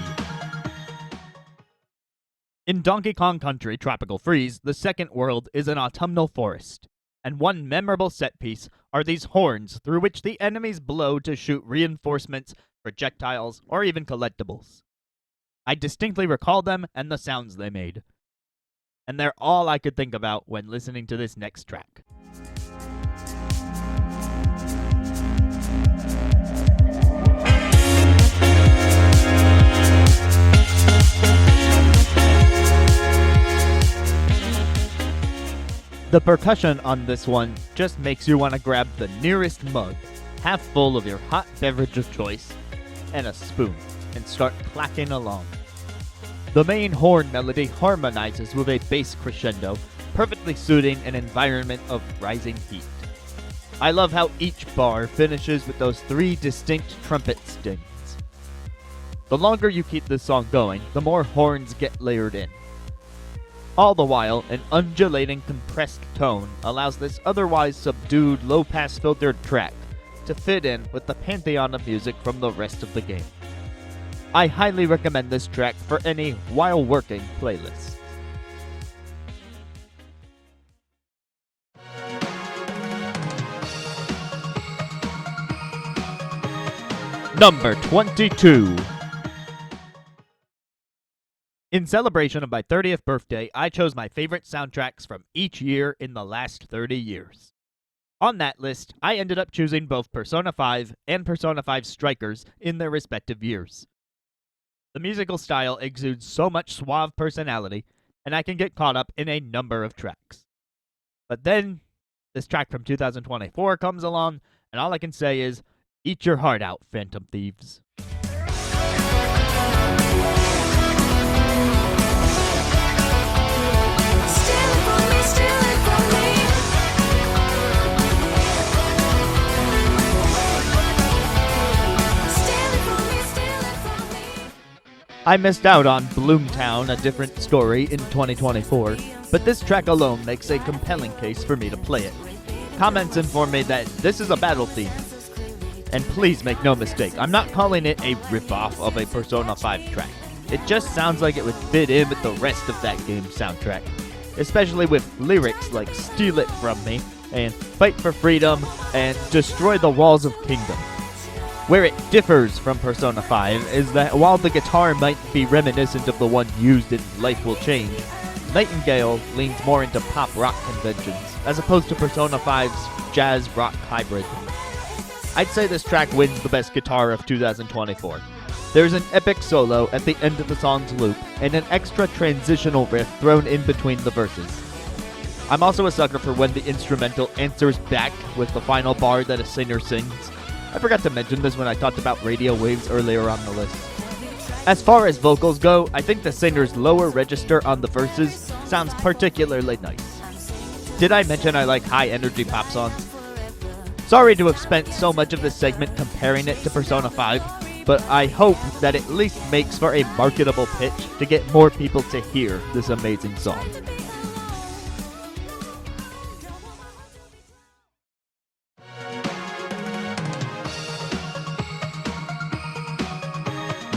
In Donkey Kong Country Tropical Freeze, the second world is an autumnal forest, and one memorable set piece are these horns through which the enemies blow to shoot reinforcements, projectiles, or even collectibles. I distinctly recall them and the sounds they made, and they're all I could think about when listening to this next track. The percussion on this one just makes you want to grab the nearest mug, half full of your hot beverage of choice, and a spoon, and start clacking along. The main horn melody harmonizes with a bass crescendo, perfectly suiting an environment of rising heat. I love how each bar finishes with those three distinct trumpet stings, The longer you keep this song going, the more horns get layered in. All the while, an undulating compressed tone allows this otherwise subdued low-pass filtered track to fit in with the pantheon of music from the rest of the game. I highly recommend this track for any while working playlist. Number 22. In celebration of my 30th birthday, I chose my favorite soundtracks from each year in the last 30 years. On that list, I ended up choosing both Persona 5 and Persona 5 Strikers in their respective years. The musical style exudes so much suave personality, and I can get caught up in a number of tracks. But then, this track from 2024 comes along, and all I can say is, eat your heart out, Phantom Thieves. I missed out on Bloomtown, A Different Story in 2024, but this track alone makes a compelling case for me to play it. Comments inform me that this is a battle theme. And please make no mistake, I'm not calling it a ripoff of a Persona 5 track. It just sounds like it would fit in with the rest of that game's soundtrack, especially with lyrics like Steal It From Me, and Fight for Freedom, and Destroy the Walls of Kingdom. Where it differs from Persona 5 is that while the guitar might be reminiscent of the one used in Life Will Change, Nightingale leans more into pop rock conventions, as opposed to Persona 5's jazz rock hybrid. I'd say this track wins the best guitar of 2024. There's an epic solo at the end of the song's loop, and an extra transitional riff thrown in between the verses. I'm also a sucker for when the instrumental answers back with the final bar that a singer sings. I forgot to mention this when I talked about Radio Waves earlier on the list. As far as vocals go, I think the singer's lower register on the verses sounds particularly nice. Did I mention I like high-energy pop songs? Sorry to have spent so much of this segment comparing it to Persona 5, but I hope that at least makes for a marketable pitch to get more people to hear this amazing song.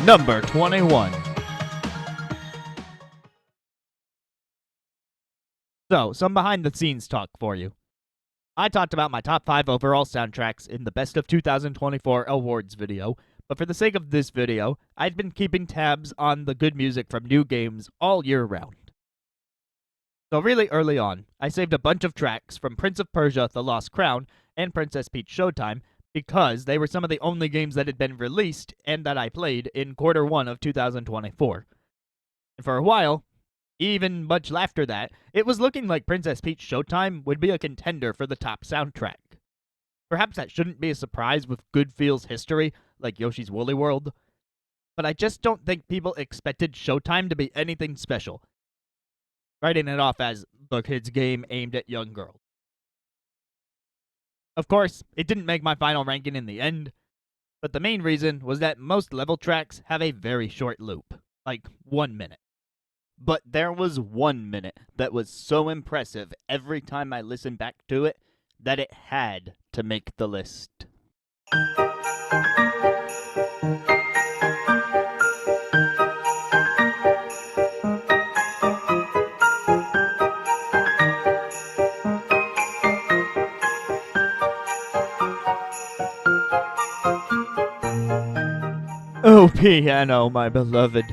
Number 21. So, some behind-the-scenes talk for you. I talked about my top 5 overall soundtracks in the Best of 2024 awards video, but for the sake of this video, I've been keeping tabs on the good music from new games all year round. So really early on, I saved a bunch of tracks from Prince of Persia: The Lost Crown and Princess Peach Showtime because they were some of the only games that had been released and that I played in Q1 of 2024. And for a while, even much after that, it was looking like Princess Peach Showtime would be a contender for the top soundtrack. Perhaps that shouldn't be a surprise with good feels history, like Yoshi's Woolly World, but I just don't think people expected Showtime to be anything special, writing it off as the kids' game aimed at young girls. Of course, it didn't make my final ranking in the end, but the main reason was that most level tracks have a very short loop, like 1 minute. But there was 1 minute that was so impressive every time I listened back to it that it had to make the list. Oh, piano, my beloved,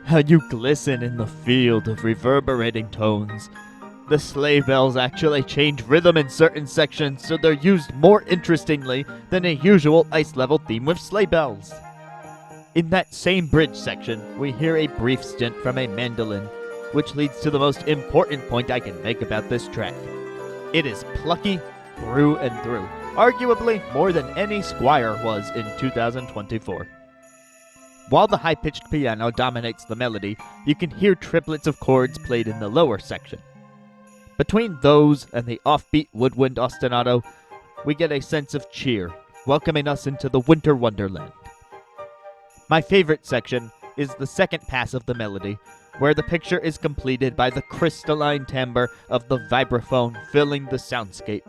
how you glisten in the field of reverberating tones. The sleigh bells actually change rhythm in certain sections, so they're used more interestingly than a usual ice level theme with sleigh bells. In that same bridge section, we hear a brief stint from a mandolin, which leads to the most important point I can make about this track. It is plucky through and through, arguably more than any Squire was in 2024. While the high-pitched piano dominates the melody, you can hear triplets of chords played in the lower section. Between those and the offbeat woodwind ostinato, we get a sense of cheer, welcoming us into the winter wonderland. My favorite section is the second pass of the melody, where the picture is completed by the crystalline timbre of the vibraphone filling the soundscape.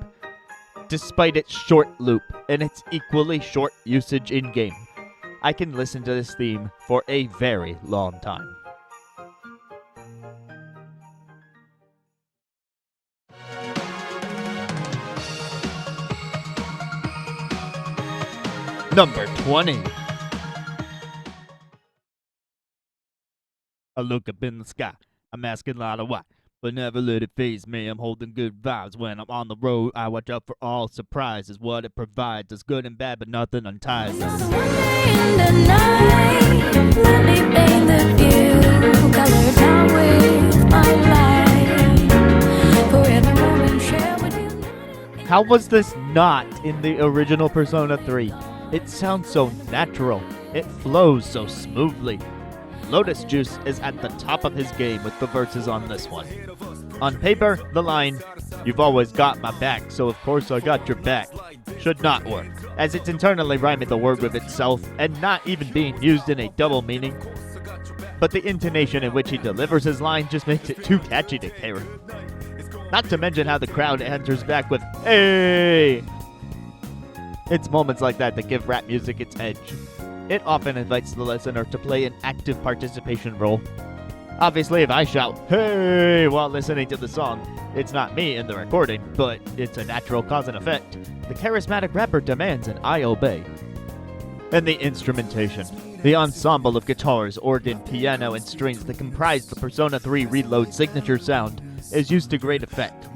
Despite its short loop and its equally short usage in-game, I can listen to this theme for a very long time. Number 20. I look up in the sky, I'm asking a lot of why, but never let it faze me. I'm holding good vibes when I'm on the road. I watch out for all surprises. What it provides is good and bad, but nothing unties us. In the night, let me paint the view. Color time with my light. For every moment share with you. How was this not in the original Persona 3? It sounds so natural. It flows so smoothly. Lotus Juice is at the top of his game with the verses on this one. On paper, the line, "You've always got my back, so of course I got your back," should not work, as it's internally rhyming the word with itself and not even being used in a double meaning. But the intonation in which he delivers his line just makes it too catchy to carry. Not to mention how the crowd answers back with, "Hey!" It's moments like that that give rap music its edge. It often invites the listener to play an active participation role. Obviously, if I shout, "Hey!" while listening to the song, it's not me in the recording, but it's a natural cause and effect. The charismatic rapper demands and I obey. And the instrumentation. The ensemble of guitars, organ, piano, and strings that comprise the Persona 3 Reload signature sound is used to great effect,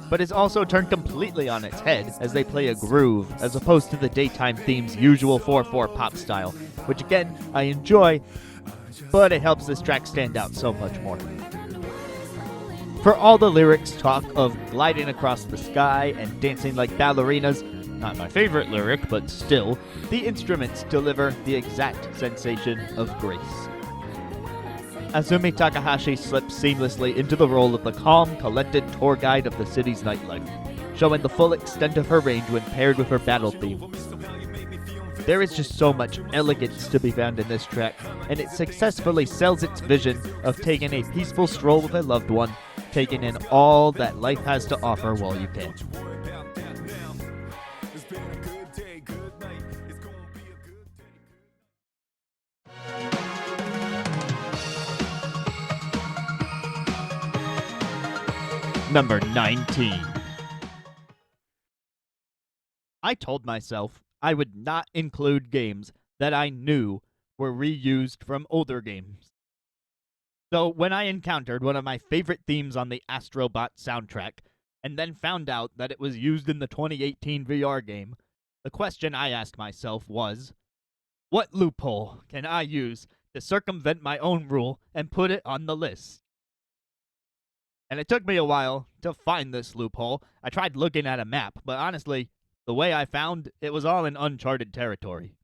but is also turned completely on its head as they play a groove, as opposed to the daytime theme's usual 4/4 pop style, which again, I enjoy, but it helps this track stand out so much more. For all the lyrics talk of gliding across the sky and dancing like ballerinas, not my favorite lyric, but still, the instruments deliver the exact sensation of grace. Azumi Takahashi slips seamlessly into the role of the calm, collected tour guide of the city's nightlife, showing the full extent of her range when paired with her battle theme. There is just so much elegance to be found in this track, and it successfully sells its vision of taking a peaceful stroll with a loved one, taking in all that life has to offer while you can. Number 19. I told myself I would not include games that I knew were reused from older games. So when I encountered one of my favorite themes on the Astrobot soundtrack, and then found out that it was used in the 2018 VR game, the question I asked myself was, what loophole can I use to circumvent my own rule and put it on the list? And it took me a while to find this loophole. I tried looking at a map, but honestly, the way I found it was all in uncharted territory.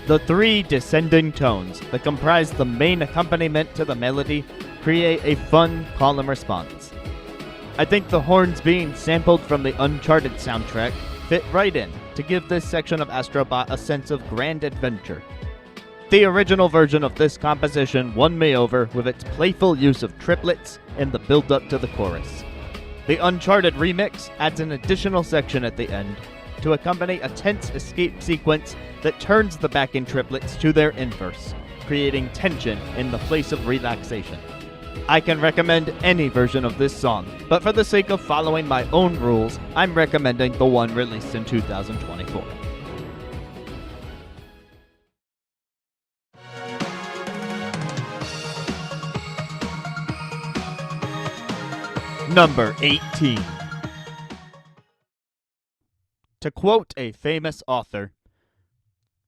The three descending tones that comprise the main accompaniment to the melody create a fun call and response. I think the horns being sampled from the Uncharted soundtrack fit right in to give this section of Astrobot a sense of grand adventure. The original version of this composition won me over with its playful use of triplets and the build-up to the chorus. The Uncharted remix adds an additional section at the end to accompany a tense escape sequence that turns the backing triplets to their inverse, creating tension in the place of relaxation. I can recommend any version of this song, but for the sake of following my own rules, I'm recommending the one released in 2024. Number 18. To quote a famous author,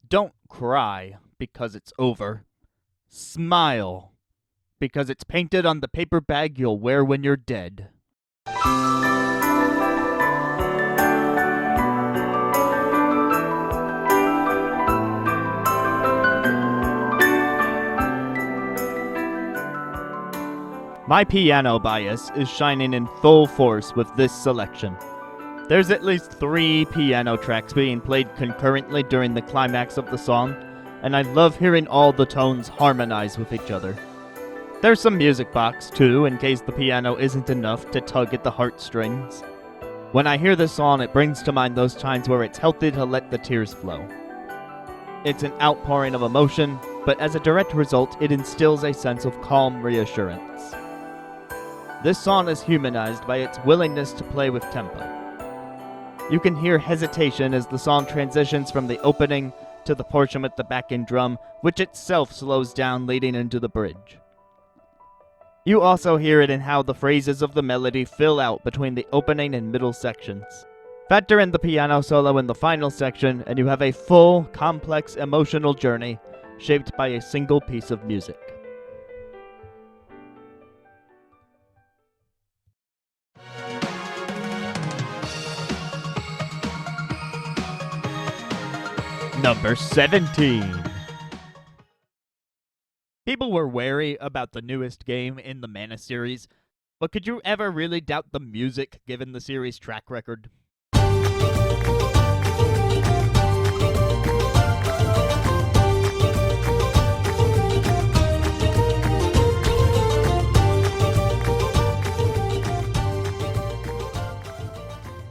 "Don't cry because it's over. Smile because it's painted on the paper bag you'll wear when you're dead." My piano bias is shining in full force with this selection. There's at least 3 piano tracks being played concurrently during the climax of the song, and I love hearing all the tones harmonize with each other. There's some music box, too, in case the piano isn't enough to tug at the heartstrings. When I hear this song, it brings to mind those times where it's healthy to let the tears flow. It's an outpouring of emotion, but as a direct result, it instills a sense of calm reassurance. This song is humanized by its willingness to play with tempo. You can hear hesitation as the song transitions from the opening to the portion with the backing drum, which itself slows down leading into the bridge. You also hear it in how the phrases of the melody fill out between the opening and middle sections. Factor in the piano solo in the final section, and you have a full, complex emotional journey shaped by a single piece of music. Number 17. People were wary about the newest game in the Mana series, but could you ever really doubt the music given the series' track record?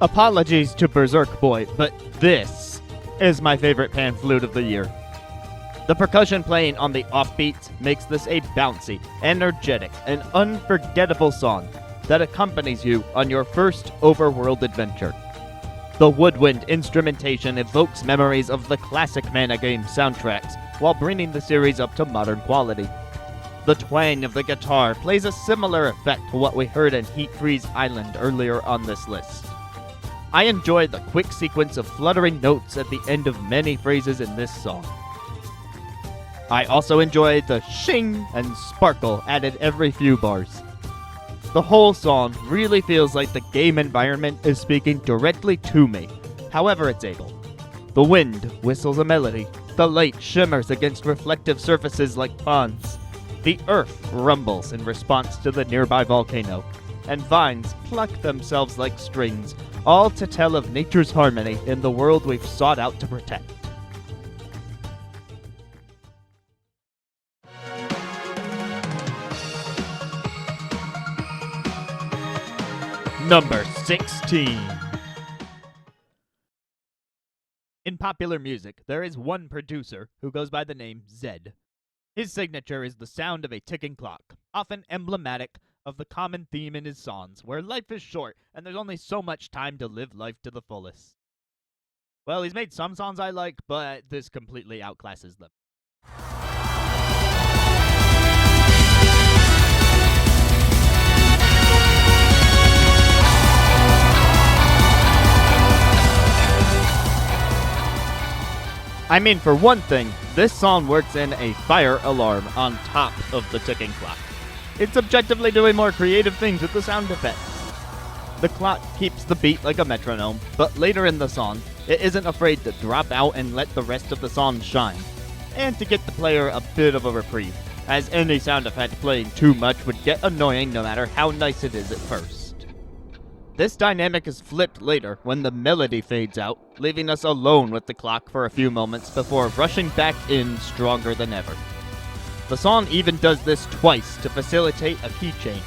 Apologies to Berserk Boy, but this is my favorite pan flute of the year. The percussion playing on the offbeats makes this a bouncy, energetic, and unforgettable song that accompanies you on your first overworld adventure. The woodwind instrumentation evokes memories of the classic Mana game soundtracks while bringing the series up to modern quality. The twang of the guitar plays a similar effect to what we heard in Heat Freeze Island earlier on this list. I enjoy the quick sequence of fluttering notes at the end of many phrases in this song. I also enjoy the shing and sparkle added every few bars. The whole song really feels like the game environment is speaking directly to me, however it's able. The wind whistles a melody, the light shimmers against reflective surfaces like ponds, the earth rumbles in response to the nearby volcano, and vines pluck themselves like strings, all to tell of nature's harmony in the world we've sought out to protect. Number 16. In popular music, there is one producer who goes by the name Zedd. His signature is the sound of a ticking clock, often emblematic of the common theme in his songs, where life is short and there's only so much time to live life to the fullest. Well, he's made some songs I like, but this completely outclasses them. I mean, for one thing, this song works in a fire alarm on top of the ticking clock. It's objectively doing more creative things with the sound effects. The clock keeps the beat like a metronome, but later in the song, it isn't afraid to drop out and let the rest of the song shine, and to get the player a bit of a reprieve, as any sound effect playing too much would get annoying no matter how nice it is at first. This dynamic is flipped later when the melody fades out, leaving us alone with the clock for a few moments before rushing back in stronger than ever. The song even does this twice to facilitate a key change.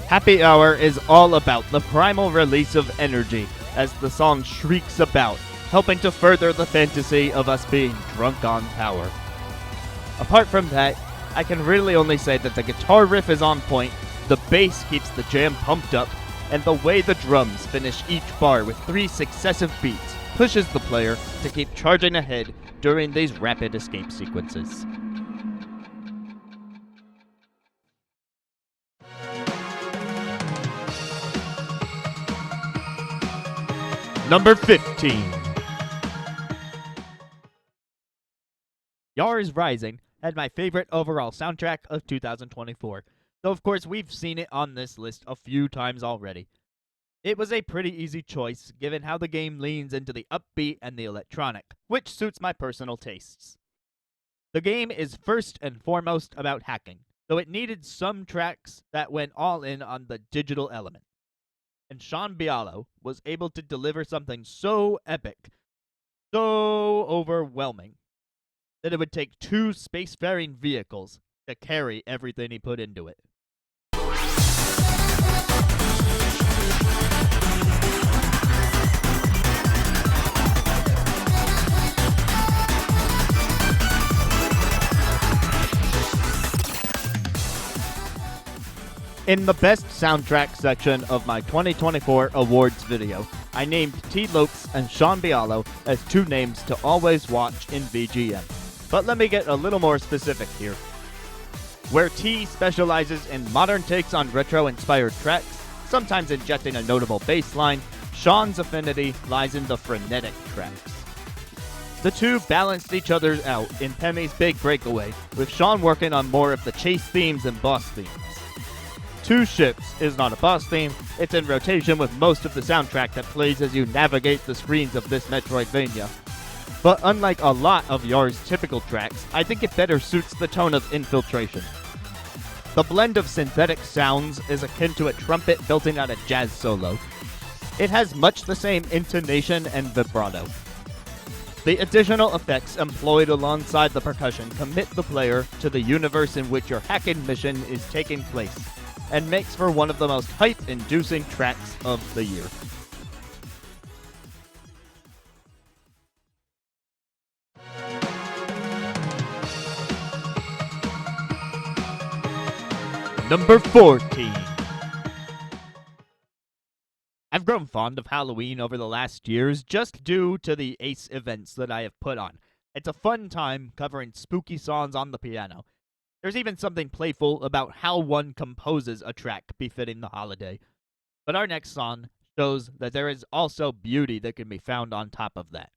Happy Hour is all about the primal release of energy as the song shrieks about, helping to further the fantasy of us being drunk on power. Apart from that, I can really only say that the guitar riff is on point, the bass keeps the jam pumped up, and the way the drums finish each bar with 3 successive beats pushes the player to keep charging ahead during these rapid escape sequences. Number 15. Yars Rising had my favorite overall soundtrack of 2024. Though of course we've seen it on this list a few times already. It was a pretty easy choice given how the game leans into the upbeat and the electronic, which suits my personal tastes. The game is first and foremost about hacking, so it needed some tracks that went all in on the digital element. And Sean Bialo was able to deliver something so epic, so overwhelming, that it would take 2 spacefaring vehicles to carry everything he put into it. In the best soundtrack section of my 2024 awards video, I named T. Lopes and Sean Bialo as 2 names to always watch in VGM. But let me get a little more specific here. Where T specializes in modern takes on retro-inspired tracks, sometimes injecting a notable bass line, Sean's affinity lies in the frenetic tracks. The 2 balanced each other out in Pemi's Big Breakaway, with Sean working on more of the chase themes and boss themes. 2 Ships is not a boss theme, it's in rotation with most of the soundtrack that plays as you navigate the screens of this Metroidvania. But unlike a lot of Yar's typical tracks, I think it better suits the tone of Infiltration. The blend of synthetic sounds is akin to a trumpet belting out a jazz solo. It has much the same intonation and vibrato. The additional effects employed alongside the percussion commit the player to the universe in which your hacking mission is taking place, and makes for one of the most hype-inducing tracks of the year. Number 14. I've grown fond of Halloween over the last years just due to the Ace events that I have put on. It's a fun time covering spooky songs on the piano. There's even something playful about how one composes a track befitting the holiday. But our next song shows that there is also beauty that can be found on top of that.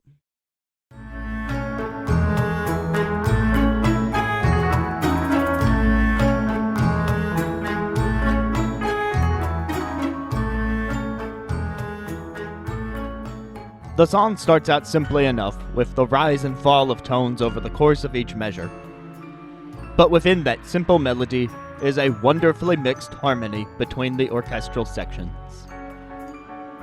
The song starts out simply enough, with the rise and fall of tones over the course of each measure. But within that simple melody is a wonderfully mixed harmony between the orchestral sections.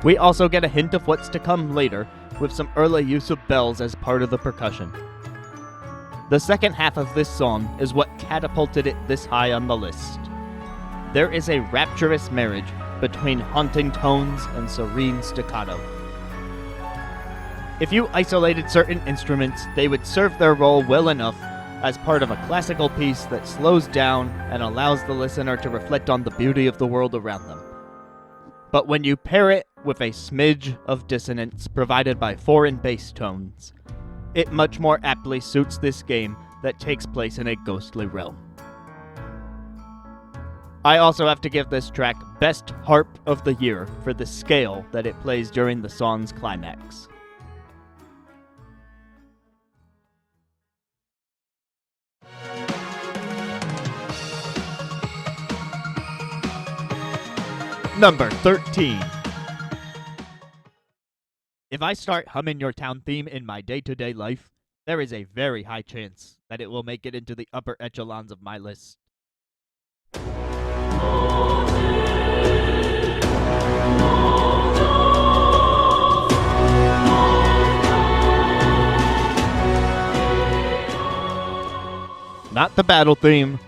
We also get a hint of what's to come later, with some early use of bells as part of the percussion. The second half of this song is what catapulted it this high on the list. There is a rapturous marriage between haunting tones and serene staccato. If you isolated certain instruments, they would serve their role well enough as part of a classical piece that slows down and allows the listener to reflect on the beauty of the world around them. But when you pair it with a smidge of dissonance provided by foreign bass tones, it much more aptly suits this game that takes place in a ghostly realm. I also have to give this track Best Harp of the Year for the scale that it plays during the song's climax. Number 13. If I start humming your town theme in my day-to-day life, there is a very high chance that it will make it into the upper echelons of my list. Not the battle theme,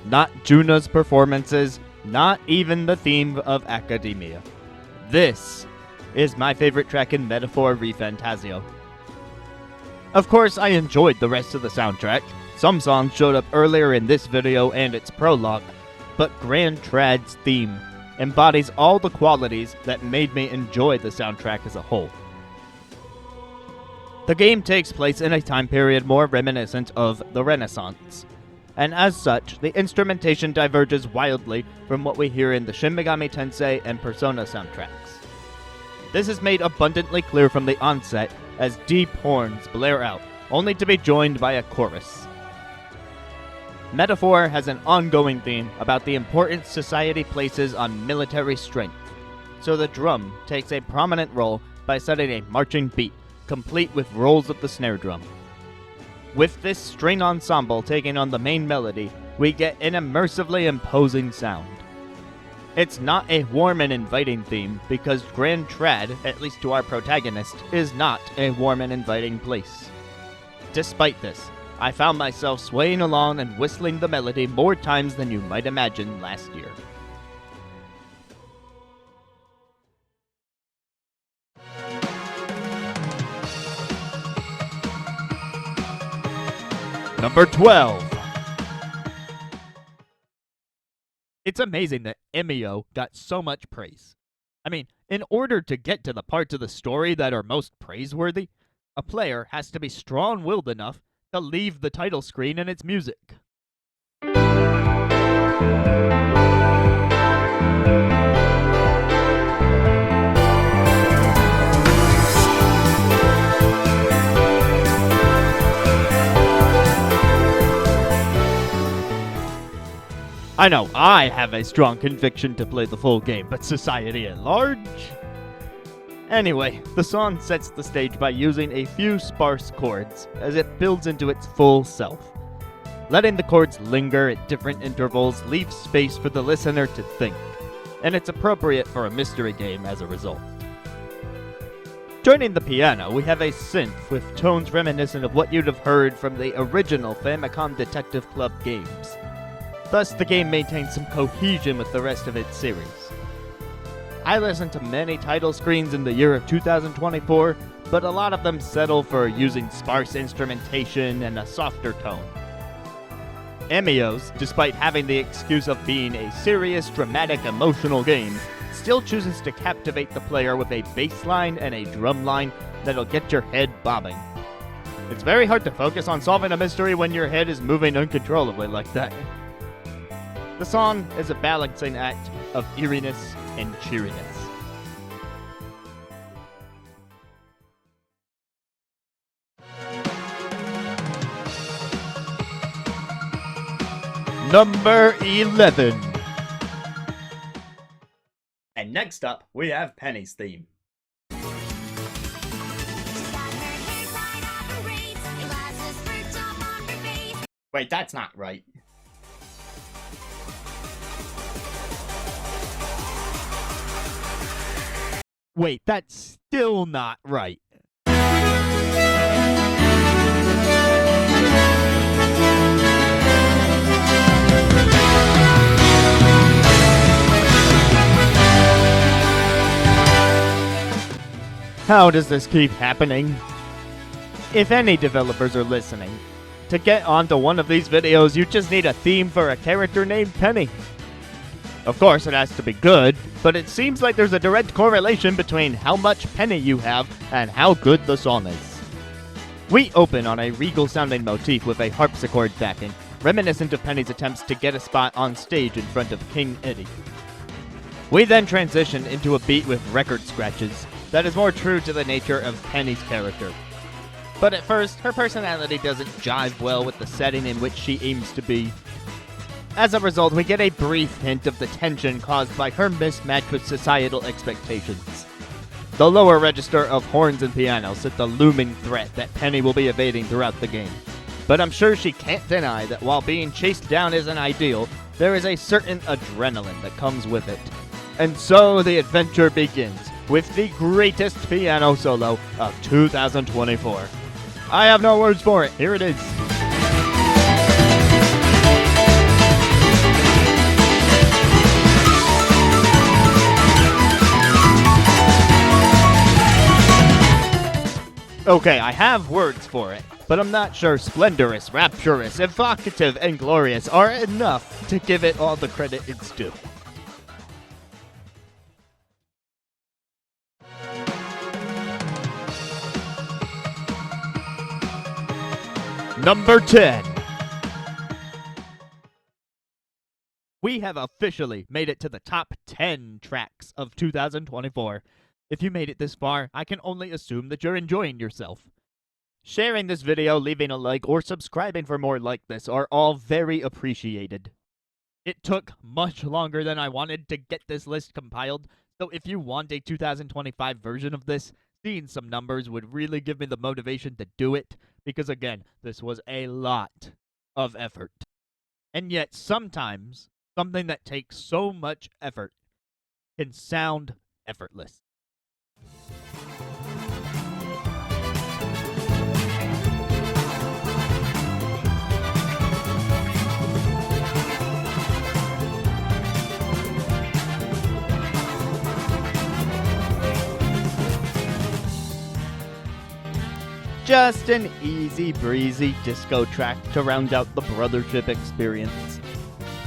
not Juna's performances, not even the theme of Academia. This is my favorite track in Metaphor ReFantazio. Of course, I enjoyed the rest of the soundtrack. Some songs showed up earlier in this video and its prologue, but Grand Trad's theme embodies all the qualities that made me enjoy the soundtrack as a whole. The game takes place in a time period more reminiscent of the Renaissance, and as such, the instrumentation diverges wildly from what we hear in the Shin Megami Tensei and Persona soundtracks. This is made abundantly clear from the onset as deep horns blare out, only to be joined by a chorus. Metaphor has an ongoing theme about the importance society places on military strength, so the drum takes a prominent role by setting a marching beat, complete with rolls of the snare drum. With this string ensemble taking on the main melody, we get an immersively imposing sound. It's not a warm and inviting theme because Grand Trad, at least to our protagonist, is not a warm and inviting place. Despite this, I found myself swaying along and whistling the melody more times than you might imagine last year. Number 12. It's amazing that Emio got so much praise. I mean, in order to get to the parts of the story that are most praiseworthy, a player has to be strong-willed enough to leave the title screen and its music. I know I have a strong conviction to play the full game, but society at large? Anyway, the song sets the stage by using a few sparse chords as it builds into its full self. Letting the chords linger at different intervals leaves space for the listener to think, and it's appropriate for a mystery game as a result. Joining the piano, we have a synth with tones reminiscent of what you'd have heard from the original Famicom Detective Club games. Thus, the game maintains some cohesion with the rest of its series. I listened to many title screens in the year of 2024, but a lot of them settle for using sparse instrumentation and a softer tone. Emio's, despite having the excuse of being a serious, dramatic, emotional game, still chooses to captivate the player with a bass line and a drum line that'll get your head bobbing. It's very hard to focus on solving a mystery when your head is moving uncontrollably like that. The song is a balancing act of eeriness and cheeriness. Number 11. And next up, we have Penny's theme. Wait, that's not right. Wait, that's still not right. How does this keep happening? If any developers are listening, to get onto one of these videos, you just need a theme for a character named Penny. Of course, it has to be good, but it seems like there's a direct correlation between how much Penny you have and how good the song is. We open on a regal-sounding motif with a harpsichord backing, reminiscent of Penny's attempts to get a spot on stage in front of King Eddie. We then transition into a beat with record scratches that is more true to the nature of Penny's character. But at first, her personality doesn't jive well with the setting in which she aims to be. As a result, we get a brief hint of the tension caused by her mismatch with societal expectations. The lower register of horns and piano set the looming threat that Penny will be evading throughout the game. But I'm sure she can't deny that while being chased down isn't ideal, there is a certain adrenaline that comes with it. And so the adventure begins, with the greatest piano solo of 2024. I have no words for it, here it is. Okay, I have words for it, but I'm not sure splendorous, rapturous, evocative, and glorious are enough to give it all the credit it's due. Number 10. We have officially made it to the top 10 tracks of 2024. If you made it this far, I can only assume that you're enjoying yourself. Sharing this video, leaving a like, or subscribing for more like this are all very appreciated. It took much longer than I wanted to get this list compiled, so if you want a 2025 version of this, seeing some numbers would really give me the motivation to do it, because again, this was a lot of effort. And yet sometimes something that takes so much effort can sound effortless. Just an easy breezy disco track to round out the Brothership experience.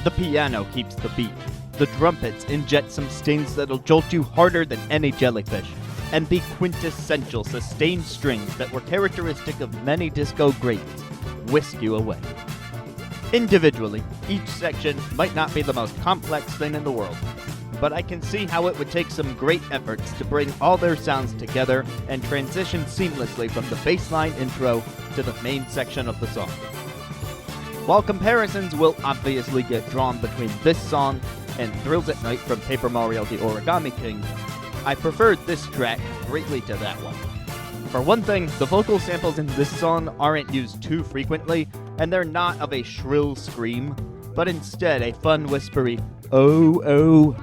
The piano keeps the beat. The trumpets inject some stings that'll jolt you harder than any jellyfish, and the quintessential sustained strings that were characteristic of many disco greats whisk you away. Individually, each section might not be the most complex thing in the world, but I can see how it would take some great efforts to bring all their sounds together and transition seamlessly from the bassline intro to the main section of the song. While comparisons will obviously get drawn between this song and Thrills at Night from Paper Mario The Origami King, I preferred this track greatly to that one. For one thing, the vocal samples in this song aren't used too frequently, and they're not of a shrill scream, but instead a fun whispery, "oh, oh."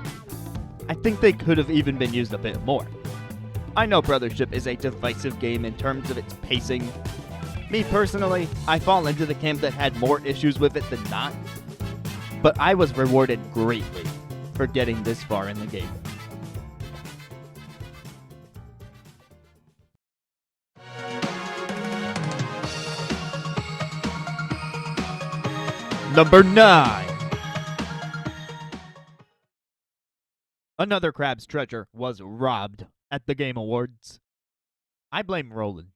I think they could have even been used a bit more. I know Brothership is a divisive game in terms of its pacing. Me personally, I fall into the camp that had more issues with it than not, but I was rewarded greatly for getting this far in the game. Number 9. Another Crab's treasure was robbed at the Game Awards. I blame Roland.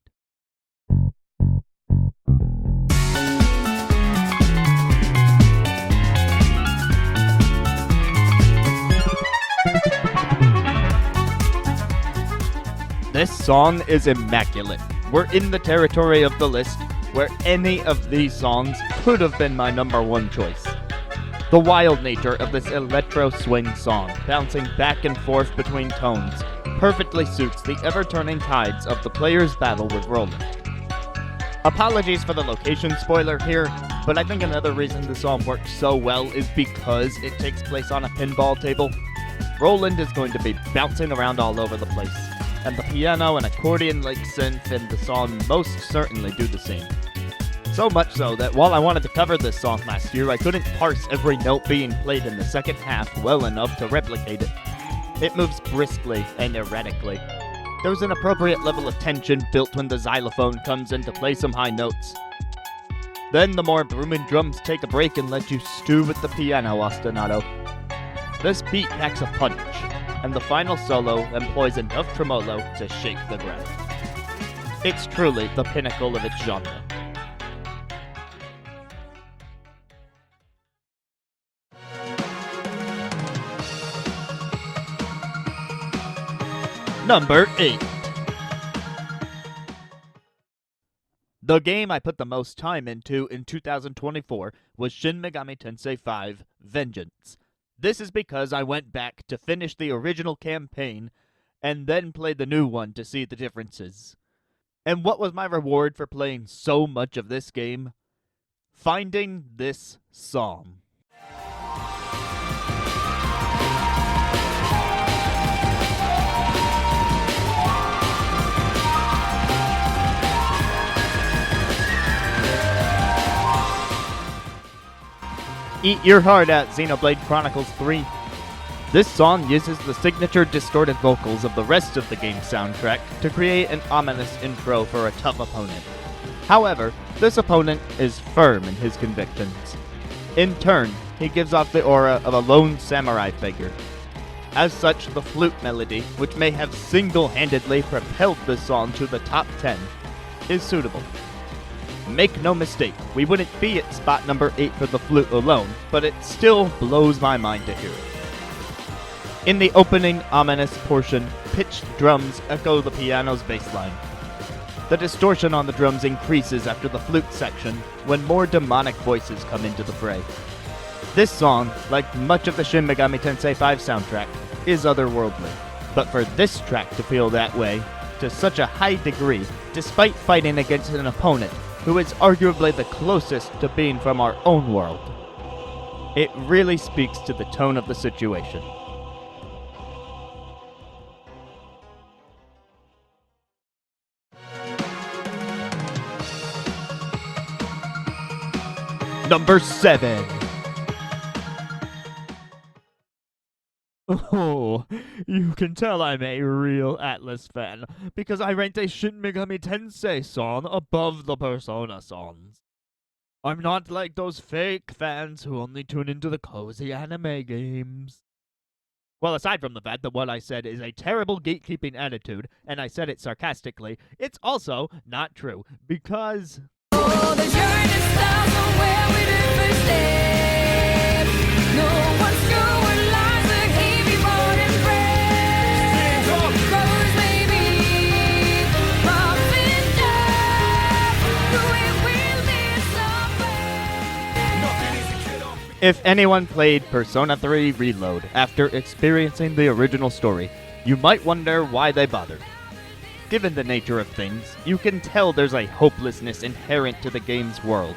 This song is immaculate. We're in the territory of the list where any of these songs could have been my number 1 choice. The wild nature of this electro swing song, bouncing back and forth between tones, perfectly suits the ever-turning tides of the player's battle with Roland. Apologies for the location spoiler here, but I think another reason the song works so well is because it takes place on a pinball table. Roland is going to be bouncing around all over the place, and the piano and accordion-like synth in the song most certainly do the same. So much so that while I wanted to cover this song last year, I couldn't parse every note being played in the second half well enough to replicate it. It moves briskly and erratically. There's an appropriate level of tension built when the xylophone comes in to play some high notes. Then the more booming drums take a break and let you stew with the piano ostinato. This beat packs a punch, and the final solo employs enough tremolo to shake the ground. It's truly the pinnacle of its genre. Number 8. The game I put the most time into in 2024 was Shin Megami Tensei V Vengeance. This is because I went back to finish the original campaign and then played the new one to see the differences. And what was my reward for playing so much of this game? Finding this song. Eat your heart out, Xenoblade Chronicles 3. This song uses the signature distorted vocals of the rest of the game's soundtrack to create an ominous intro for a tough opponent. However, this opponent is firm in his convictions. In turn, he gives off the aura of a lone samurai figure. As such, the flute melody, which may have single-handedly propelled this song to the top 10, is suitable. Make no mistake, we wouldn't be at spot number 8 for the flute alone, but it still blows my mind to hear it. In the opening, ominous portion, pitched drums echo the piano's bass line. The distortion on the drums increases after the flute section when more demonic voices come into the fray. This song, like much of the Shin Megami Tensei V soundtrack, is otherworldly, but for this track to feel that way, to such a high degree, despite fighting against an opponent who is arguably the closest to being from our own world, It really speaks to the tone of the situation. Number 7. Oh, you can tell I'm a real Atlas fan because I ranked a Shin Megami Tensei song above the Persona songs. I'm not like those fake fans who only tune into the cozy anime games. Well, aside from the fact that what I said is a terrible gatekeeping attitude, and I said it sarcastically, it's also not true, because... Oh, the journey starts from where we did first step. No one's sure what lies ahead before them breath. Colors may be rough and tough, though it will be somewhere. If anyone played Persona 3 Reload after experiencing the original story, you might wonder why they bothered. Given the nature of things, you can tell there's a hopelessness inherent to the game's world.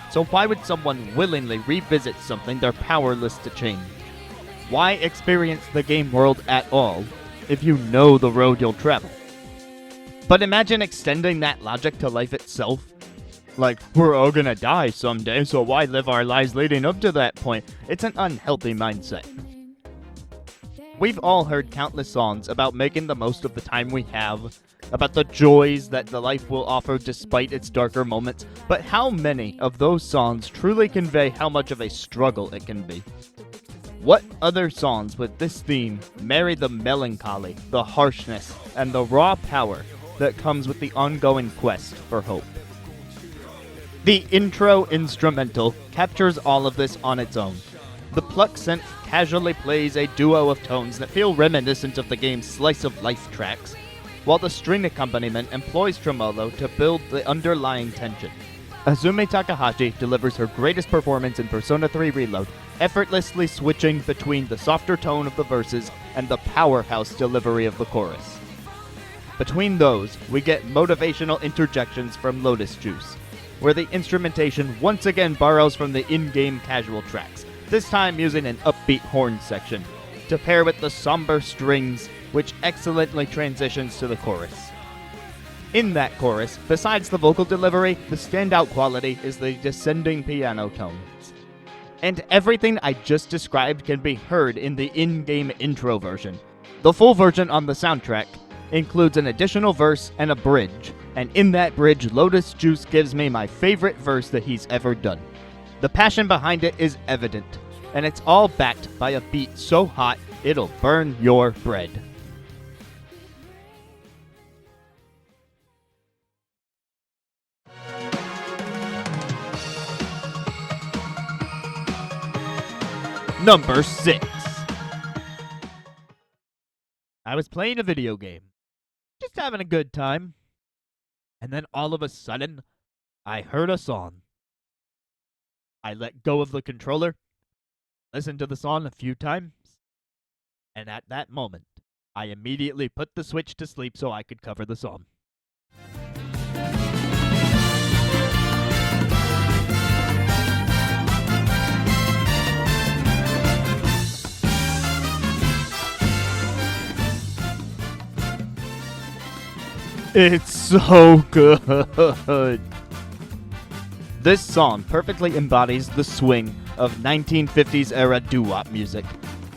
So why would someone willingly revisit something they're powerless to change? Why experience the game world at all if you know the road you'll travel? But imagine extending that logic to life itself. Like, we're all gonna die someday, so why live our lives leading up to that point? It's an unhealthy mindset. We've all heard countless songs about making the most of the time we have, about the joys that the life will offer despite its darker moments, but how many of those songs truly convey how much of a struggle it can be? What other songs with this theme marry the melancholy, the harshness, and the raw power that comes with the ongoing quest for hope? The intro instrumental captures all of this on its own. The pluck synth casually plays a duo of tones that feel reminiscent of the game's slice-of-life tracks, while the string accompaniment employs tremolo to build the underlying tension. Azumi Takahashi delivers her greatest performance in Persona 3 Reload, effortlessly switching between the softer tone of the verses and the powerhouse delivery of the chorus. Between those, we get motivational interjections from Lotus Juice, where the instrumentation once again borrows from the in-game casual tracks, this time using an upbeat horn section, to pair with the somber strings, which excellently transitions to the chorus. In that chorus, besides the vocal delivery, the standout quality is the descending piano tones. And everything I just described can be heard in the in-game intro version. The full version on the soundtrack includes an additional verse and a bridge, and in that bridge, Lotus Juice gives me my favorite verse that he's ever done. The passion behind it is evident, and it's all backed by a beat so hot it'll burn your bread. Number 6. I was playing a video game, just having a good time, and then all of a sudden, I heard a song. I let go of the controller, listened to the song a few times, and at that moment, I immediately put the Switch to sleep so I could cover the song. It's so good. This song perfectly embodies the swing of 1950s era doo-wop music.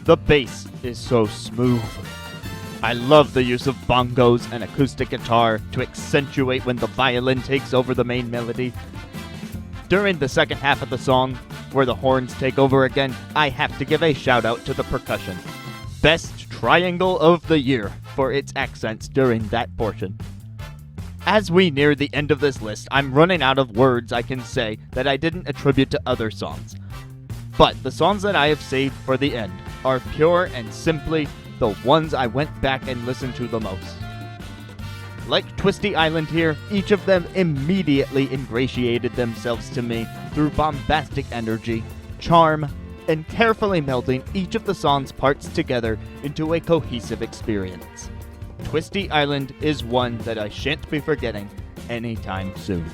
The bass is so smooth. I love the use of bongos and acoustic guitar to accentuate when the violin takes over the main melody. During the second half of the song, where the horns take over again, I have to give a shout out to the percussion. Best triangle of the year for its accents during that portion. As we near the end of this list, I'm running out of words I can say that I didn't attribute to other songs. But the songs that I have saved for the end are pure and simply the ones I went back and listened to the most. Like Twisty Island here, each of them immediately ingratiated themselves to me through bombastic energy, charm, and carefully melding each of the song's parts together into a cohesive experience. Twisty Island is one that I shan't be forgetting anytime soon.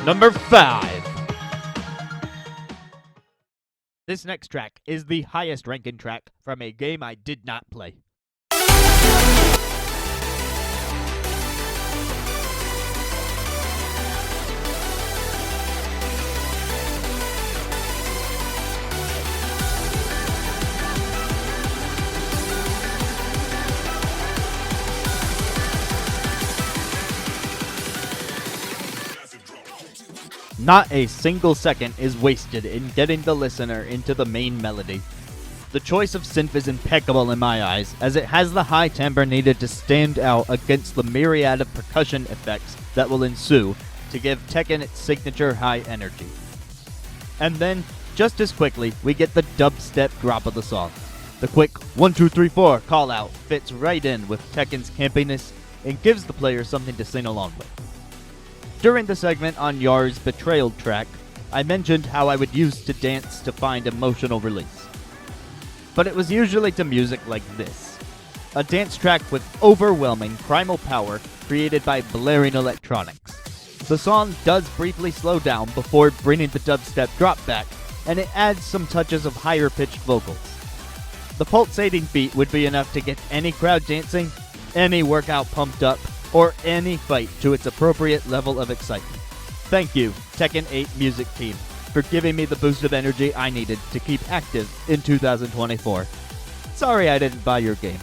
Number 5. This next track is the highest ranking track from a game I did not play. Not a single second is wasted in getting the listener into the main melody. The choice of synth is impeccable in my eyes, as it has the high timbre needed to stand out against the myriad of percussion effects that will ensue to give Tekken its signature high energy. And then, just as quickly, we get the dubstep drop of the song. The quick 1, 2, 3, 4 call out fits right in with Tekken's campiness and gives the player something to sing along with. During the segment on Yar's Betrayal track, I mentioned how I would use to dance to find emotional release. But it was usually to music like this. A dance track with overwhelming primal power created by blaring electronics. The song does briefly slow down before bringing the dubstep drop back, and it adds some touches of higher pitched vocals. The pulsating beat would be enough to get any crowd dancing, any workout pumped up, or any fight to its appropriate level of excitement. Thank you, Tekken 8 music team, for giving me the boost of energy I needed to keep active in 2024. Sorry I didn't buy your game.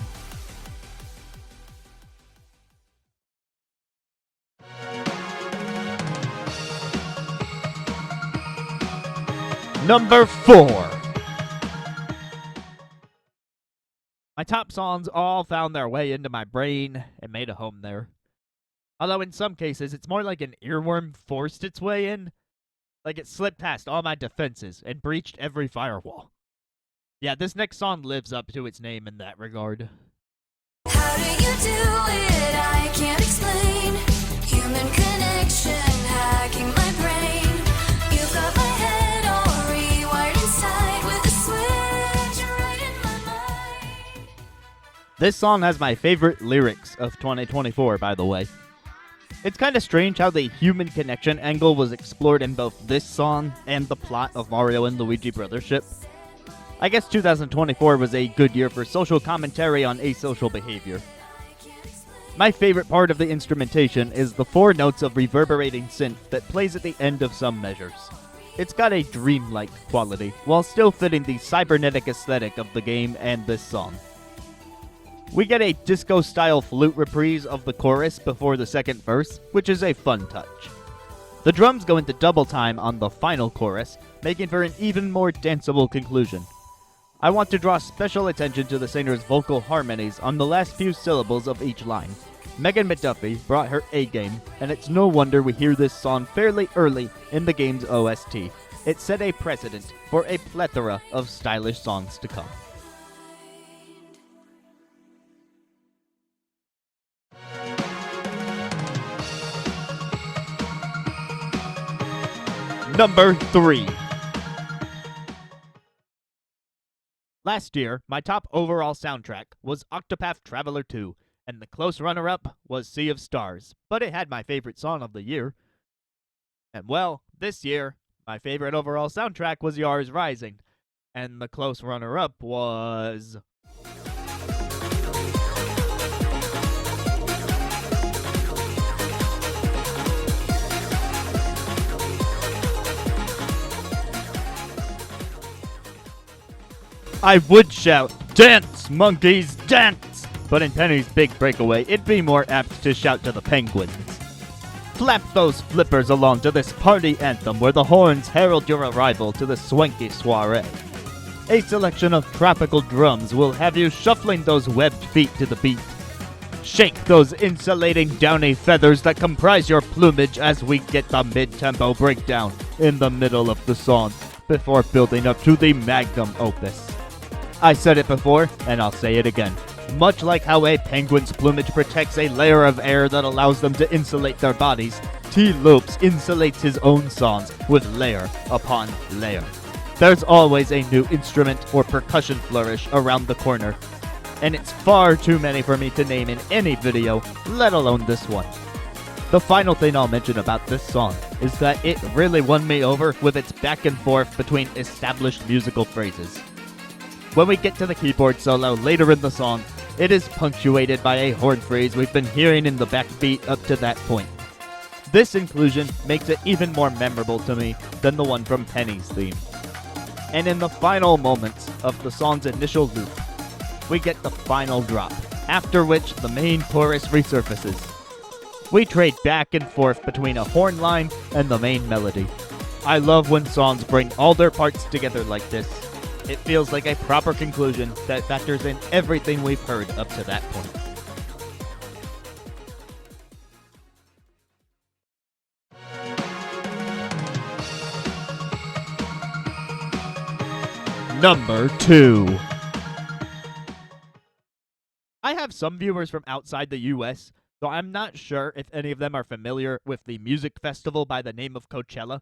Number 4. My top songs all found their way into my brain and made a home there. Although in some cases, it's more like an earworm forced its way in. Like it slipped past all my defenses and breached every firewall. Yeah, this next song lives up to its name in that regard. How do you do it? I can't explain. Human connection, hacking my brain. You've got my head all rewired inside with a switch right in my mind. This song has my favorite lyrics of 2024, by the way. It's kind of strange how the human connection angle was explored in both this song and the plot of Mario and Luigi Brothership. I guess 2024 was a good year for social commentary on asocial behavior. My favorite part of the instrumentation is the 4 notes of reverberating synth that plays at the end of some measures. It's got a dreamlike quality, while still fitting the cybernetic aesthetic of the game and this song. We get a disco-style flute reprise of the chorus before the second verse, which is a fun touch. The drums go into double time on the final chorus, making for an even more danceable conclusion. I want to draw special attention to the singer's vocal harmonies on the last few syllables of each line. Megan McDuffie brought her A-game, and it's no wonder we hear this song fairly early in the game's OST. It set a precedent for a plethora of stylish songs to come. Number 3. Last year, my top overall soundtrack was Octopath Traveler 2, and the close runner-up was Sea of Stars, but it had my favorite song of the year. And well, this year, my favorite overall soundtrack was Yars Rising, and the close runner-up was... I would shout, "Dance, monkeys, dance!" But in Penny's Big Breakaway, it'd be more apt to shout to the penguins. Flap those flippers along to this party anthem where the horns herald your arrival to the swanky soiree. A selection of tropical drums will have you shuffling those webbed feet to the beat. Shake those insulating downy feathers that comprise your plumage as we get the mid-tempo breakdown in the middle of the song before building up to the magnum opus. I said it before, and I'll say it again. Much like how a penguin's plumage protects a layer of air that allows them to insulate their bodies, T. Lopes insulates his own songs with layer upon layer. There's always a new instrument or percussion flourish around the corner, and it's far too many for me to name in any video, let alone this one. The final thing I'll mention about this song is that it really won me over with its back and forth between established musical phrases. When we get to the keyboard solo later in the song, it is punctuated by a horn phrase we've been hearing in the backbeat up to that point. This inclusion makes it even more memorable to me than the one from Penny's theme. And in the final moments of the song's initial loop, we get the final drop, after which the main chorus resurfaces. We trade back and forth between a horn line and the main melody. I love when songs bring all their parts together like this. It feels like a proper conclusion that factors in everything we've heard up to that point. Number 2. I have some viewers from outside the US, so I'm not sure if any of them are familiar with the music festival by the name of Coachella.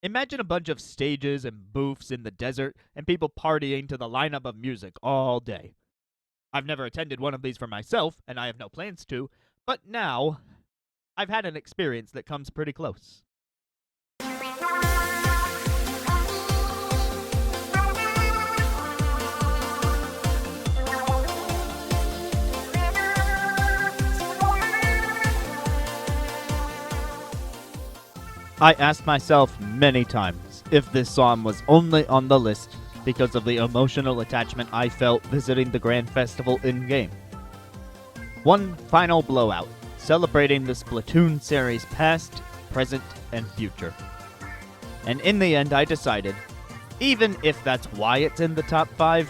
Imagine a bunch of stages and booths in the desert and people partying to the lineup of music all day. I've never attended one of these for myself, and I have no plans to, but now I've had an experience that comes pretty close. I asked myself many times if this song was only on the list because of the emotional attachment I felt visiting the Grand Festival in-game. One final blowout, celebrating the Splatoon series past, present, and future. And in the end I decided, even if that's why it's in the top 5,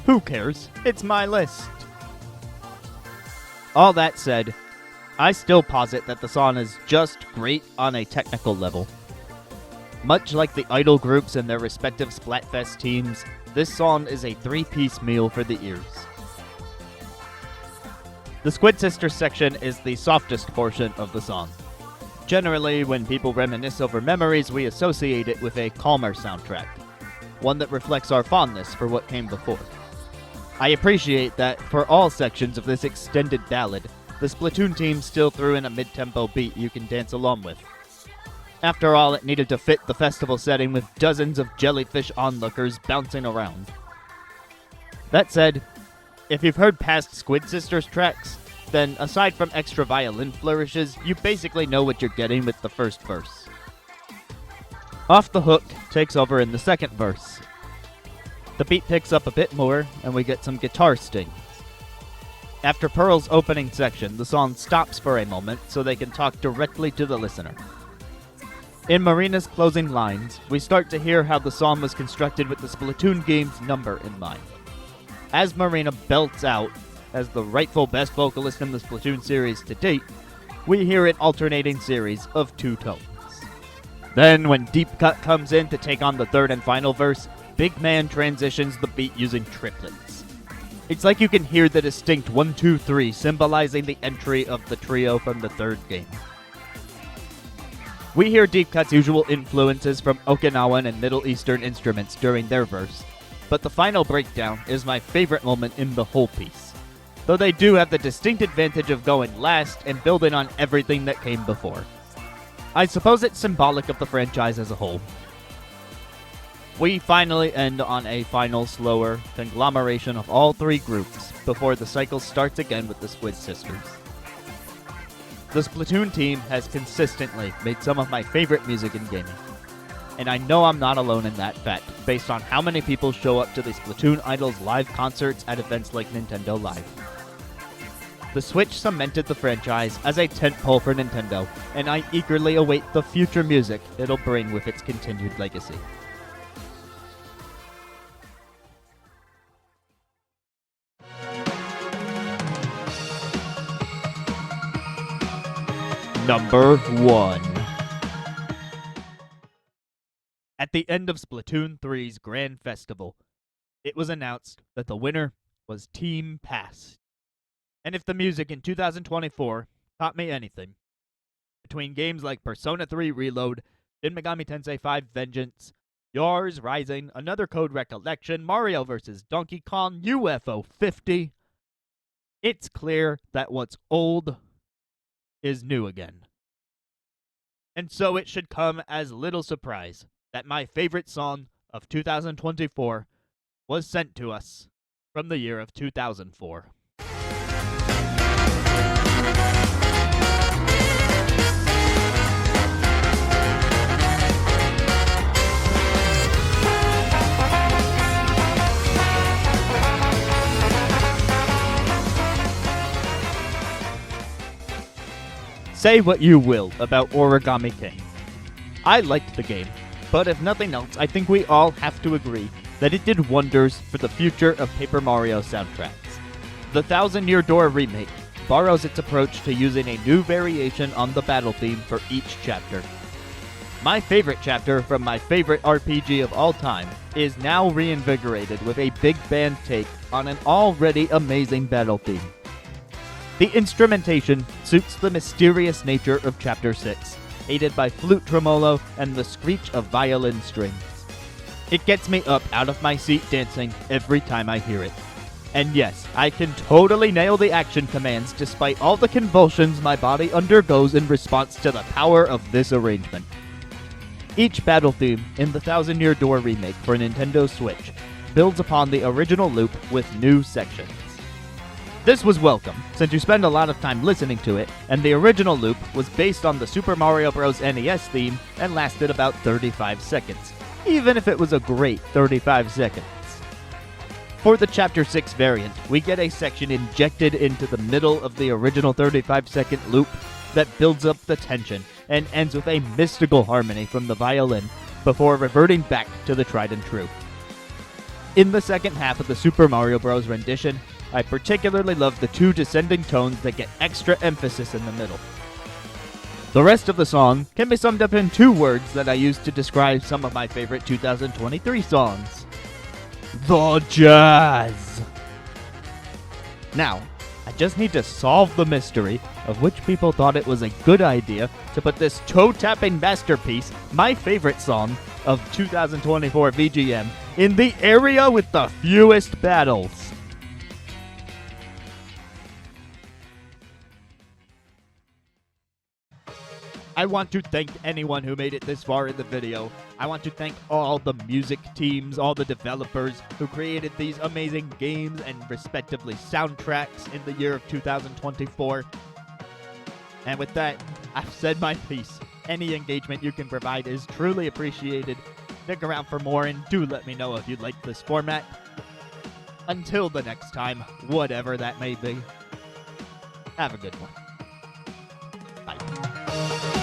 who cares? It's my list. All that said, I still posit that the song is just great on a technical level. Much like the idol groups and their respective Splatfest teams, this song is a 3-piece meal for the ears. The Squid Sisters section is the softest portion of the song. Generally, when people reminisce over memories, we associate it with a calmer soundtrack, one that reflects our fondness for what came before. I appreciate that for all sections of this extended ballad, the Splatoon team still threw in a mid-tempo beat you can dance along with. After all, it needed to fit the festival setting with dozens of jellyfish onlookers bouncing around. That said, if you've heard past Squid Sisters tracks, then aside from extra violin flourishes, you basically know what you're getting with the first verse. Off the Hook takes over in the second verse. The beat picks up a bit more, and we get some guitar stings. After Pearl's opening section, the song stops for a moment so they can talk directly to the listener. In Marina's closing lines, we start to hear how the song was constructed with the Splatoon game's number in mind. As Marina belts out, as the rightful best vocalist in the Splatoon series to date, we hear an alternating series of 2 tones. Then, when Deep Cut comes in to take on the third and final verse, Big Man transitions the beat using triplets. It's like you can hear the distinct 1, 2, 3 symbolizing the entry of the trio from the third game. We hear Deep Cut's usual influences from Okinawan and Middle Eastern instruments during their verse, but the final breakdown is my favorite moment in the whole piece, though they do have the distinct advantage of going last and building on everything that came before. I suppose it's symbolic of the franchise as a whole. We finally end on a final, slower conglomeration of all 3 groups before the cycle starts again with the Squid Sisters. The Splatoon team has consistently made some of my favorite music in gaming, and I know I'm not alone in that fact based on how many people show up to the Splatoon Idols live concerts at events like Nintendo Live. The Switch cemented the franchise as a tentpole for Nintendo, and I eagerly await the future music it'll bring with its continued legacy. Number 1. At the end of Splatoon 3's Grand Festival, it was announced that the winner was Team Past. And if the music in 2024 taught me anything, between games like Persona 3 Reload, Shin Megami Tensei 5 Vengeance, Yours Rising, Another Code Recollection, Mario vs. Donkey Kong, UFO 50, it's clear that what's old is new again. And so it should come as little surprise that my favorite song of 2024 was sent to us from the year of 2004. Say what you will about Origami King. I liked the game, but if nothing else, I think we all have to agree that it did wonders for the future of Paper Mario soundtracks. The Thousand Year Door remake borrows its approach to using a new variation on the battle theme for each chapter. My favorite chapter from my favorite RPG of all time is now reinvigorated with a big band take on an already amazing battle theme. The instrumentation suits the mysterious nature of Chapter 6, aided by flute tremolo and the screech of violin strings. It gets me up out of my seat dancing every time I hear it. And yes, I can totally nail the action commands despite all the convulsions my body undergoes in response to the power of this arrangement. Each battle theme in the Thousand Year Door remake for Nintendo Switch builds upon the original loop with new sections. This was welcome, since you spend a lot of time listening to it, and the original loop was based on the Super Mario Bros. NES theme and lasted about 35 seconds, even if it was a great 35 seconds. For the Chapter 6 variant, we get a section injected into the middle of the original 35-second loop that builds up the tension and ends with a mystical harmony from the violin before reverting back to the tried and true. In the second half of the Super Mario Bros. Rendition, I particularly love the two descending tones that get extra emphasis in the middle. The rest of the song can be summed up in two words that I use to describe some of my favorite 2023 songs. The Jazz! Now, I just need to solve the mystery of which people thought it was a good idea to put this toe-tapping masterpiece, my favorite song of 2024 VGM, in the area with the fewest battles. I want to thank anyone who made it this far in the video. I want to thank all the music teams, all the developers who created these amazing games and respectively soundtracks in the year of 2024. And with that, I've said my piece. Any engagement you can provide is truly appreciated. Stick around for more and do let me know if you'd like this format. Until the next time, whatever that may be, have a good one. Bye.